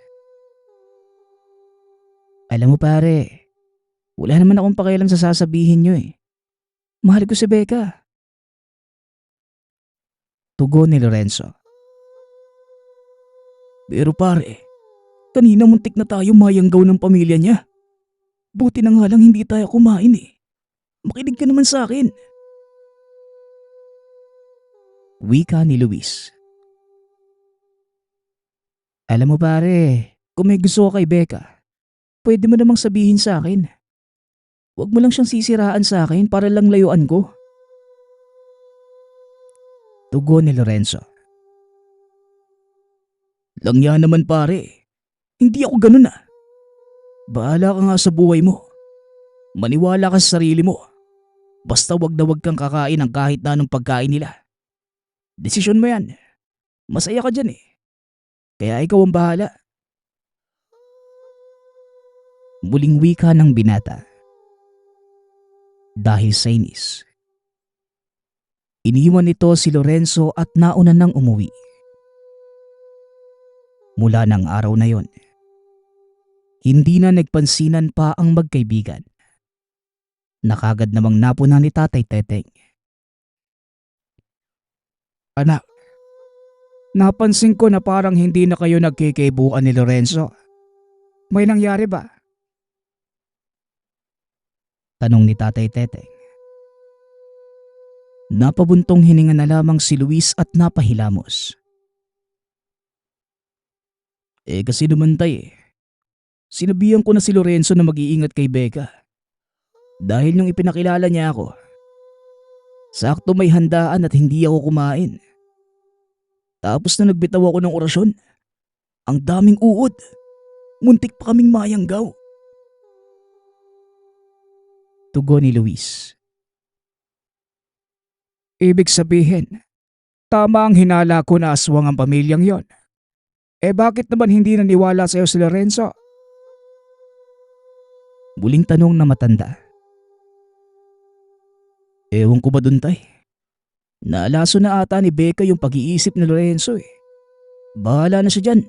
Alam mo pare, wala naman akong pakialam sa sasabihin nyo eh. Mahal ko si Becca. Tugon ni Lorenzo. Pero pare, kanina muntik na tayo mayanggaw ng pamilya niya. Buti na nga lang hindi tayo kumain eh. Makinig ka naman sa akin. Wika ni Luis. Alam mo pare, kung may gusto ka kay Becca, pwede mo namang sabihin sa akin. Huwag mo lang siyang sisiraan sa akin para lang layuan ko. Tugon ni Lorenzo. Langya naman pare, hindi ako ganun ah. Bahala ka nga sa buhay mo. Maniwala ka sa sarili mo. Basta wag na wag kang kakain ng kahit na anong pagkain nila. Desisyon mo yan. Masaya ka dyan eh. Kaya ikaw ang bahala. Muling wika ng binata. Dahil sa inis, iniwan nito si Lorenzo at nauna nang umuwi. Mula ng araw na yon, hindi na nagpansinan pa ang magkaibigan. Nakagad namang napuna ni Tatay Teteng. Anak, napansin ko na parang hindi na kayo nagkikibuan ni Lorenzo. May nangyari ba? Tanong ni Tatay Teteng. Napabuntong hininga na lamang si Luis at napahilamos. Kasi naman tay eh. Sinabihan ko na si Lorenzo na mag-iingat kay Becca. Dahil nung ipinakilala niya ako, sakto may handaan at hindi ako kumain. Tapos na nagbitaw ako ng orasyon, ang daming uod. Muntik pa kaming mayanggaw. Tugon ni Luis. Ibig sabihin, tama ang hinala ko na aswang ang pamilyang yon. Bakit naman hindi naniwala sa'yo si Lorenzo? Muling tanong na matanda. Ewan ko ba dun tay? Naalaso na ata ni Becca yung pag-iisip ni Lorenzo eh. Bahala na siya dyan.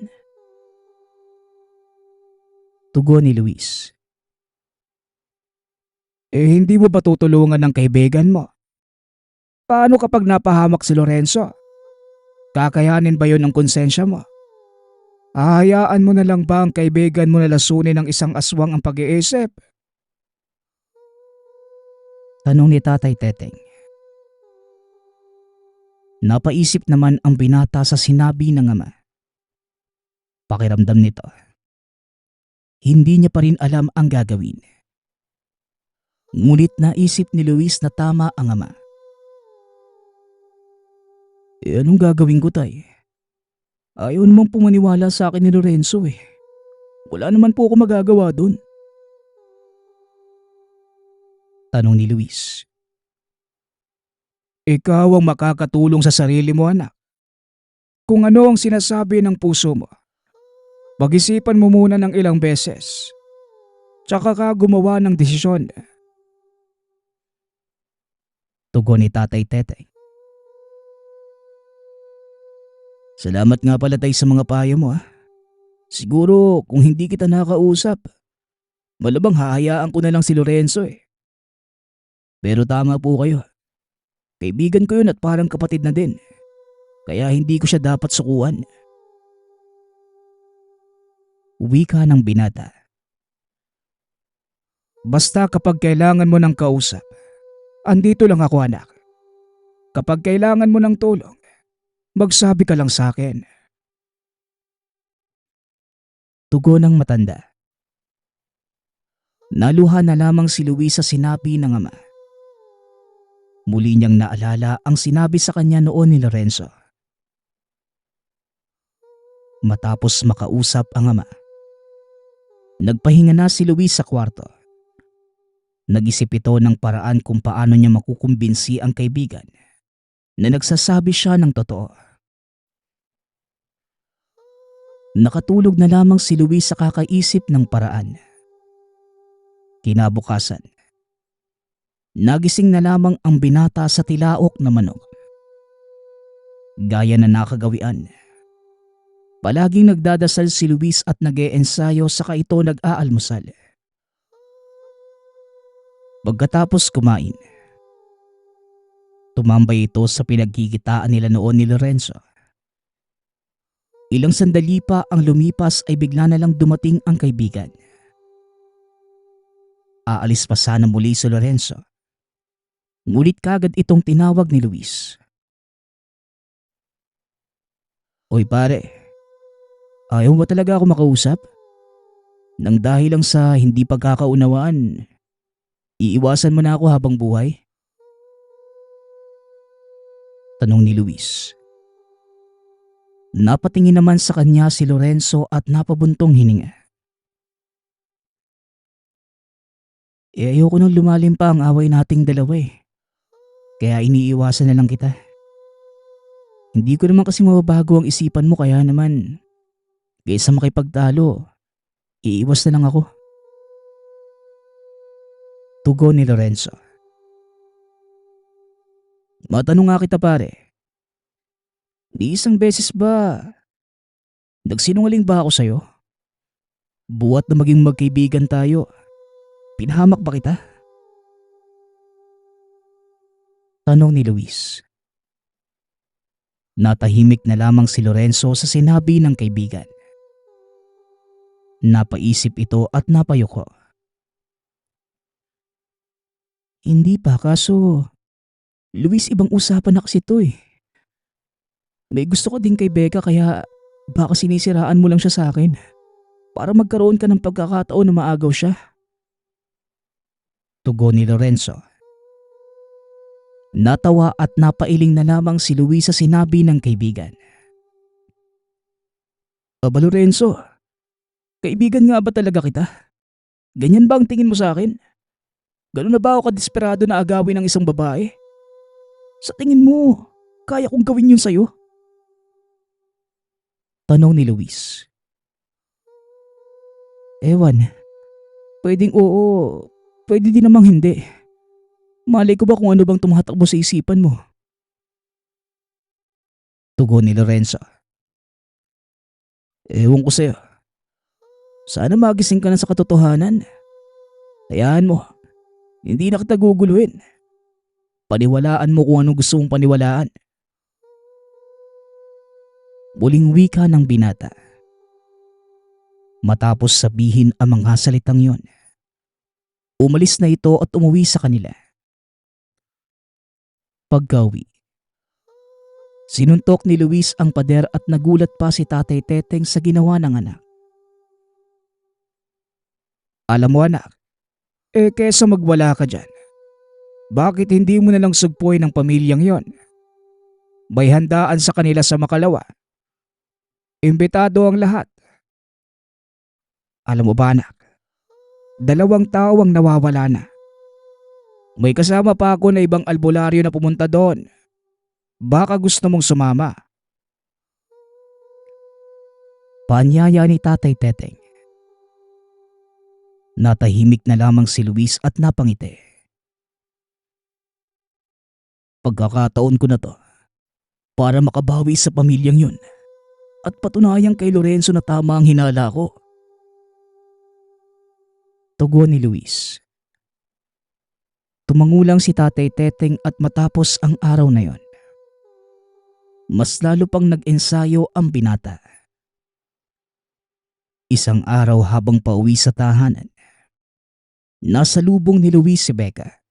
Tugon ni Luis. Hindi mo ba tutulungan ng kaibigan mo? Paano kapag napahamak si Lorenzo? Kakayanin ba yon ng konsensya mo? Hahayaan mo na lang ba ang kaibigan mo na lasunin ng isang aswang ang pag-iisip? Tanong ni Tatay Teteng. Napaisip naman ang binata sa sinabi ng ama. Pakiramdam nito, hindi niya pa rin alam ang gagawin. Ngunit naisip ni Luis na tama ang ama. Anong gagawin ko tay? Ayaw naman pumaniwala sa akin ni Lorenzo eh. Wala naman po ako magagawa dun. Tanong ni Luis. Ikaw ang makakatulong sa sarili mo anak. Kung ano ang sinasabi ng puso mo, pag-isipan mo muna ng ilang beses. Tsaka ka gumawa ng desisyon. Tugon ni Tatay Teteng. Salamat nga pala tay sa mga payo mo ah. Siguro kung hindi kita nakausap, malabang hahayaan ko na lang si Lorenzo eh. Pero tama po kayo. Kaibigan ko yun at parang kapatid na din. Kaya hindi ko siya dapat sukuan. Wika ng binata. Basta kapag kailangan mo ng kausap, andito lang ako anak. Kapag kailangan mo ng tulong, magsabi ka lang sa akin. Tugon ng matanda. Naluha na lamang si Luis sa sinabi ng ama. Muli niyang naalala ang sinabi sa kanya noon ni Lorenzo. Matapos makausap ang ama, nagpahinga na si Luis sa kwarto. Nag-isip ito ng paraan kung paano niya makukumbinsi ang kaibigan na nagsasabi siya ng totoo. Nakatulog na lamang si Luis sa kakaisip ng paraan. Kinabukasan, nagising na lamang ang binata sa tilaok na manok. Gaya na nakagawian, palaging nagdadasal si Luis at nag-eensayo saka ito nag-aalmusal. Pagkatapos kumain, tumambay ito sa pinagkikitaan nila noon ni Lorenzo. Ilang sandali pa ang lumipas ay bigla na lang dumating ang kaibigan. Aalis pa sana muli si Lorenzo, ngunit kagad itong tinawag ni Luis. Oy pare, ayaw mo ba talaga ako makausap? Nang dahil lang sa hindi pagkakaunawaan, iiwasan mo na ako habang buhay? Tanong ni Luis. Napatingin naman sa kanya si Lorenzo at napabuntong hininga. Ayoko nang lumalim pa ang away nating dalawa eh. Kaya iniiwasan na lang kita. Hindi ko naman kasi mababago ang isipan mo kaya naman, kaysa makipagtalo, iiwas na lang ako. Tugon ni Lorenzo. Matanong nga kita pare, di isang beses ba nagsinungaling ba ako sa'yo? Buwat na maging magkaibigan tayo, pinahamak ba kita? Tanong ni Luis. Natahimik na lamang si Lorenzo sa sinabi ng kaibigan. Napaisip ito at napayuko. Hindi pa, kaso Luis, ibang usapan na kasi ito eh. May gusto ko din kay Becca kaya baka sinisiraan mo lang siya sa akin para magkaroon ka ng pagkakataon na maagaw siya. Tugon ni Lorenzo. Natawa at napailing na lamang si Luis sa sinabi ng kaibigan. Aba Lorenzo, kaibigan nga ba talaga kita? Ganyan ba ang tingin mo sa akin? Ganun na ba ako kadesperado na agawin ng isang babae? Sa tingin mo, kaya kong gawin yun sa'yo? Tanong ni Luis. Ewan, pwedeng oo, pwede din namang hindi. Malay ko ba kung ano bang tumatakbo sa isipan mo? Tugon ni Lorenzo. Ewan ko sa'yo. Sana magising ka na sa katotohanan. Hayaan mo, hindi na kita guguluhin. Paniwalaan mo kung anong gusto mong paniwalaan. Muling wika ng binata. Matapos sabihin ang mga salitang yon, umalis na ito at umuwi sa kanila. Pagkawi, sinuntok ni Luis ang pader at nagulat pa si Tatay Teteng sa ginawa ng anak. Alam mo anak, kesa magwala ka dyan, bakit hindi mo na lang sugpoy ng pamilyang yon? May handaan sa kanila sa Makalawa. Imbitado ang lahat. Alam mo ba anak, 2 tao ang nawawala na. May kasama pa ako na ibang albularyo na pumunta doon. Baka gusto mong sumama. Paanyaya ni Tatay Teteng. Natahimik na lamang si Luis at napangiti. Pagkakataon ko na to para makabawi sa pamilyang yun at patunayang kay Lorenzo na tama ang hinala ko. Tugon ni Luis. Tumangulang si Tatay Teteng at matapos ang araw na yon, mas lalo pang nag-ensayo ang binata. Isang araw habang pauwi sa tahanan, nasa lubong ni Luis si Becca.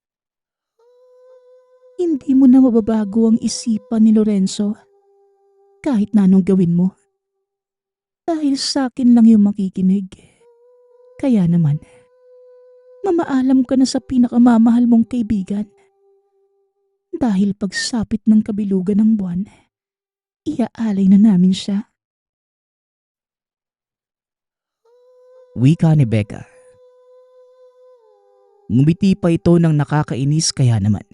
Hindi mo na mababago ang isipan ni Lorenzo kahit na anong gawin mo. Dahil sa akin lang yung makikinig. Kaya naman, mamaalam ka na sa pinakamamahal mong kaibigan. Dahil pagsapit ng kabilugan ng buwan, iaalay na namin siya. Wika ni Becca. Ngumiti pa ito ng nakakainis kaya naman.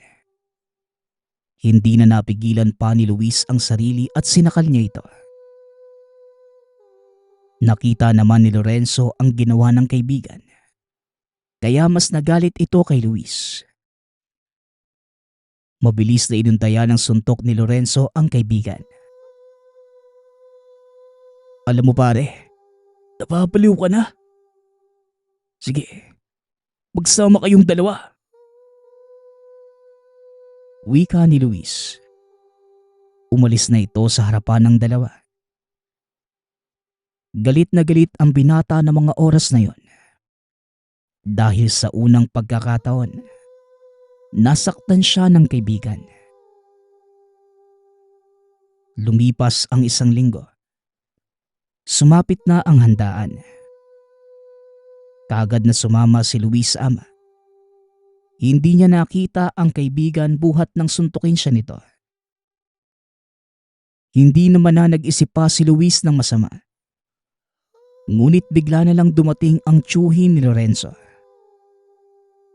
Hindi na napigilan pa ni Luis ang sarili at sinakal niya ito. Nakita naman ni Lorenzo ang ginawa ng kaibigan. Kaya mas nagalit ito kay Luis. Mabilis na inuntaya ng suntok ni Lorenzo ang kaibigan. Alam mo pare, napapaliw ka na. Sige, magsama kayong dalawa. Wika ni Luis. Umalis na ito sa harapan ng dalawa. Galit na galit ang binata ng mga oras na yon. Dahil sa unang pagkakataon, nasaktan siya ng kaibigan. Lumipas ang isang linggo. Sumapit na ang handaan. Kaagad na sumama si Luis sa ama. Hindi niya nakita ang kaibigan buhat ng suntukin siya nito. Hindi naman na nag-isip pa si Luis ng masama. Ngunit bigla na lang dumating ang tiyuhin ni Lorenzo.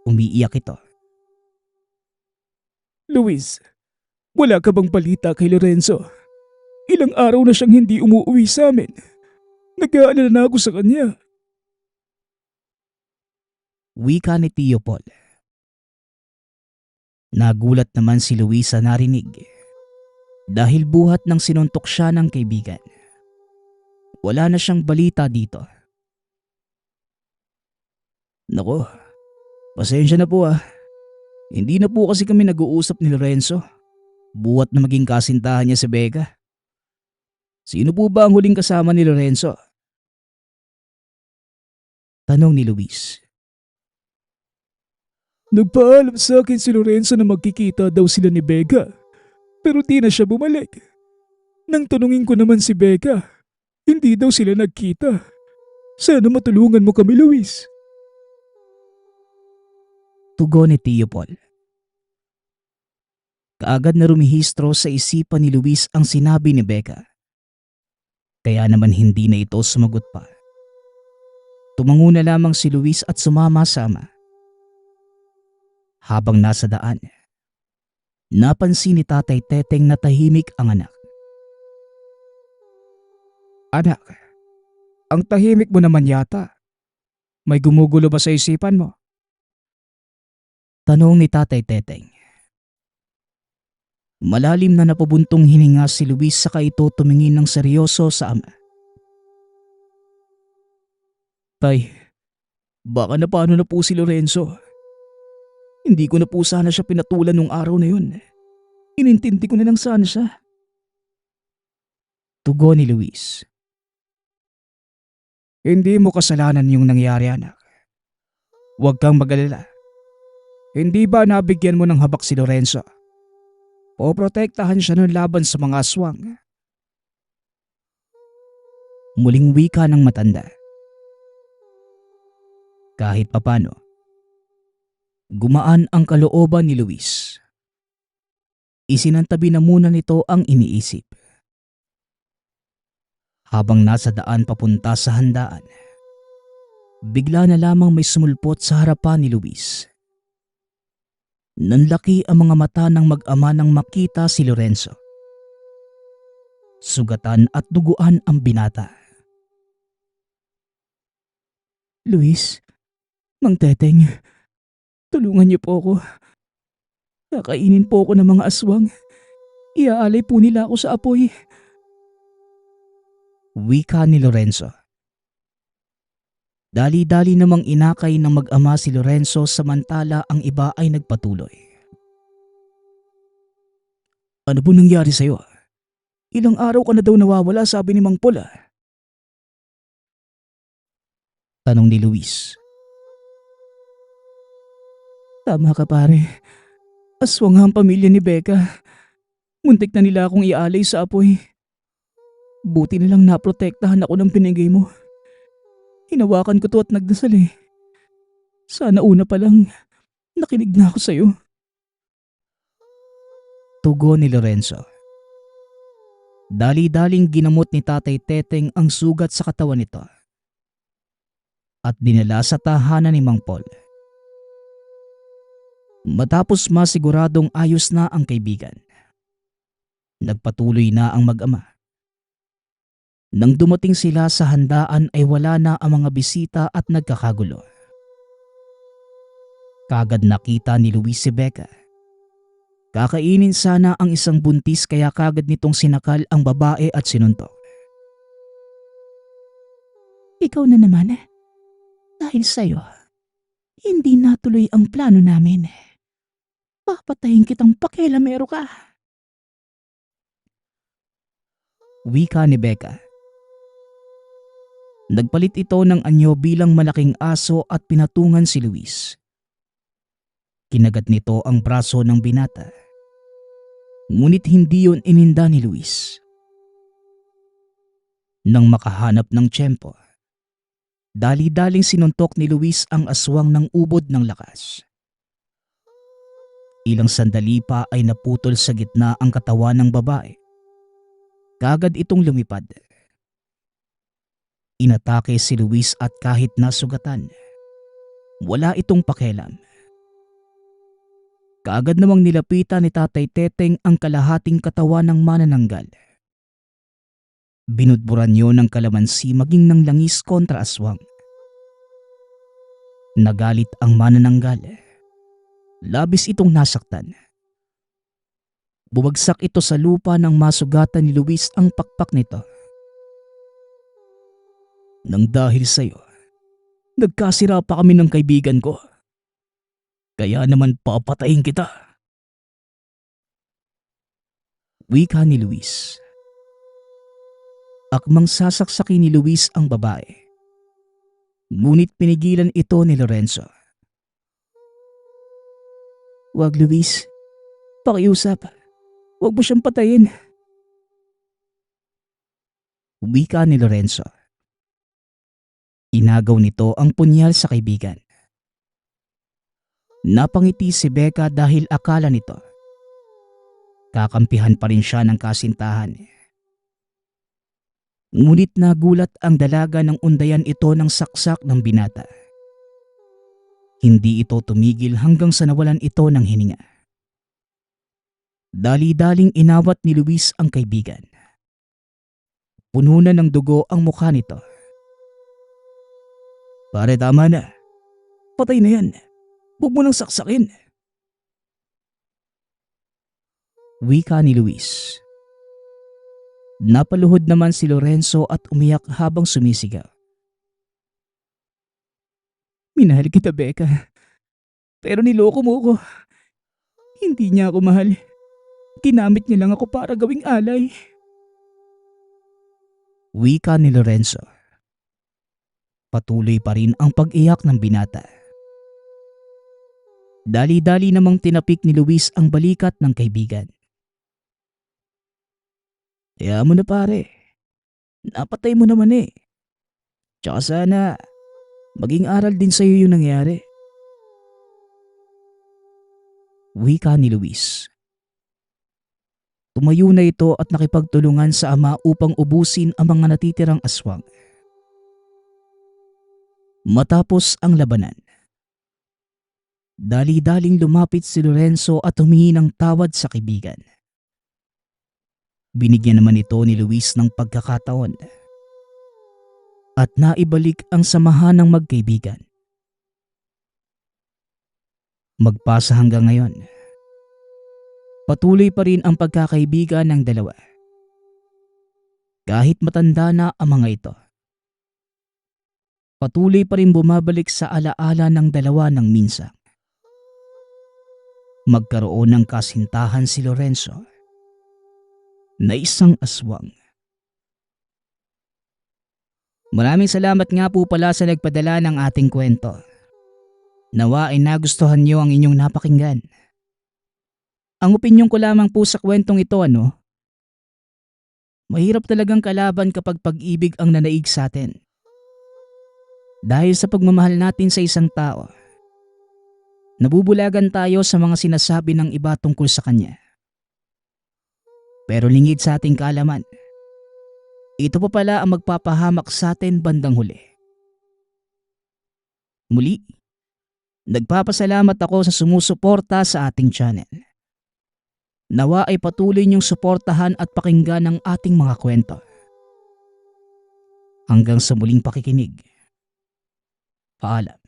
Umiiyak ito. Luis, wala ka bang balita kay Lorenzo? Ilang araw na siyang hindi umuwi sa amin. Nag-aalala na ako sa kanya. Wika ni Tio Paul. Nagulat naman si Luis sa narinig. Dahil buhat ng sinuntok siya ng kaibigan. Wala na siyang balita dito. Nako, pasensya na po ah. Hindi na po kasi kami nag-uusap ni Lorenzo. Buhat na maging kasintahan niya si Becca. Sino po ba ang huling kasama ni Lorenzo? Tanong ni Luis. Nagpaalam sa akin si Lorenzo na magkikita daw sila ni Becca. Pero di na siya bumalik. Nang tanungin ko naman si Becca, hindi daw sila nagkita. Sana matulungan mo kami, Luis. Tugon ni Tio Paul. Kaagad na rumihistro sa isipan ni Luis ang sinabi ni Becca. Kaya naman hindi na ito sumagot pa. Tumango na lamang si Luis at sumama sa ama. Habang nasa daan, napansin ni Tatay Teteng na tahimik ang anak. Anak, ang tahimik mo naman yata. May gumugulo ba sa isipan mo? Tanong ni Tatay Teteng. Malalim na napabuntong hininga si Luis saka ito tumingin ng seryoso sa ama. Tay, baka na paano na po si Lorenzo? Hindi ko na po sana siya pinatulan nung araw na yun. Inintindi ko na lang sana siya. Tugon ni Luis. Hindi mo kasalanan yung nangyari, anak. Huwag kang mag-alala. Hindi ba nabigyan mo ng habak si Lorenzo? Poprotektahan siya nun laban sa mga aswang. Muling wika ng matanda. Kahit papano, gumaan ang kalooban ni Luis. Isinantabi na muna nito ang iniisip. Habang nasa daan papunta sa handaan, bigla na lamang may sumulpot sa harapan ni Luis. Nanlaki ang mga mata ng mag-ama nang makita si Lorenzo. Sugatan at duguan ang binata. Luis, Mang Teteng, tulungan niyo po ako. Kakainin po ako ng mga aswang. Iaalay po nila ako sa apoy. Wika ni Lorenzo. Dali-dali namang inakay ng mag-ama si Lorenzo samantala ang iba ay nagpatuloy. Ano po nangyari sa'yo? Ilang araw ka na daw nawawala, sabi ni Mang Paul ah. Tanong ni Luis. Tama ka pare. Aswang ang pamilya ni Becca. Muntik na nila akong ialay sa apoy. Buti na lang naprotektahan ako ng binigay mo. Hinawakan ko to at nagdasal eh. Sana una pa lang nakinig na ako sa'yo. Tugon ni Lorenzo. Dali-daling ginamot ni Tatay Teteng ang sugat sa katawan nito at dinala sa tahanan ni Mang Paul. Matapos masiguradong ayos na ang kaibigan, nagpatuloy na ang mag-ama. Nang dumating sila sa handaan ay wala na ang mga bisita at nagkakagulo. Kagad nakita ni Luis si Becca. Kakainin sana ang isang buntis kaya kagad nitong sinakal ang babae at sinuntok. Ikaw na naman. Dahil sa'yo, hindi natuloy ang plano namin. Papatayin kitang pakialamero ka. Wika ni Becca. Nagpalit ito ng anyo bilang malaking aso at pinatungan si Luis. Kinagat nito ang braso ng binata. Ngunit hindi yun ininda ni Luis. Nang makahanap ng tiyempo, dali-daling sinuntok ni Luis ang aswang ng ubod ng lakas. Ilang sandali pa ay naputol sa gitna ang katawan ng babae. Kagad itong lumipad. Inatake si Luis at kahit nasugatan, wala itong pakialam. Kaagad namang nilapitan ni Tatay Teteng ang kalahating katawan ng manananggal. Binudburan niyo ng kalamansi maging ng langis kontra aswang. Nagalit ang manananggal. Labis itong nasaktan. Bumagsak ito sa lupa nang masugatan ni Luis ang pakpak nito. Nang dahil sa'yo, nagkasira pa kami ng kaibigan ko. Kaya naman papatayin kita. Wika ni Luis. Akmang sasaksakin ni Luis ang babae. Ngunit pinigilan ito ni Lorenzo. Wag Luis, pakiusap. Wag mo siyang patayin. Wika ni Lorenzo. Inagaw nito ang punyal sa kaibigan. Napangiti si Becca dahil akala nito kakampihan pa rin siya ng kasintahan. Ngunit nagulat ang dalaga nang undayan ito ng saksak ng binata. Hindi ito tumigil hanggang sa nawalan ito ng hininga. Dali-daling inawat ni Luis ang kaibigan. Puno na ng dugo ang mukha nito. Pare, tama na. Patay na yan. Huwag mo nang saksakin. Wika ni Luis. Napaluhod naman si Lorenzo at umiyak habang sumisigaw. Minahal kita, Becca. Pero niloko mo ko. Hindi niya ako mahal. Ginamit niya lang ako para gawing alay. Wika ni Lorenzo. Patuloy pa rin ang pag-iyak ng binata. Dali-dali namang tinapik ni Luis ang balikat ng kaibigan. Kaya mo na pare. Napatay mo naman eh. Tsaka sana maging aral din sa'yo yung nangyari. Wika ni Luis. Tumayo na ito at nakipagtulungan sa ama upang ubusin ang mga natitirang aswang. Matapos ang labanan, dali-daling lumapit si Lorenzo at humingi ng tawad sa kaibigan. Binigyan naman ito ni Luis ng pagkakataon at naibalik ang samahan ng magkaibigan. Magpasa hanggang ngayon, patuloy pa rin ang pagkakaibigan ng dalawa. Kahit matanda na ang mga ito, patuloy pa rin bumabalik sa alaala ng dalawa ng minsan. Magkaroon ng kasintahan si Lorenzo na isang aswang. Maraming salamat nga po pala sa nagpadala ng ating kwento. Nawa ay nagustuhan niyo ang inyong napakinggan. Ang opinyon ko lamang po sa kwentong ito mahirap talagang kalaban kapag pag-ibig ang nanaig sa atin. Dahil sa pagmamahal natin sa isang tao, nabubulagan tayo sa mga sinasabi ng iba tungkol sa kanya. Pero lingid sa ating kaalaman, ito pa pala ang magpapahamak sa atin bandang huli. Muli, nagpapasalamat ako sa sumusuporta sa ating channel. Nawa ay patuloy niyong suportahan at pakinggan ang ating mga kwento. Hanggang sa muling pakikinig. Paalam.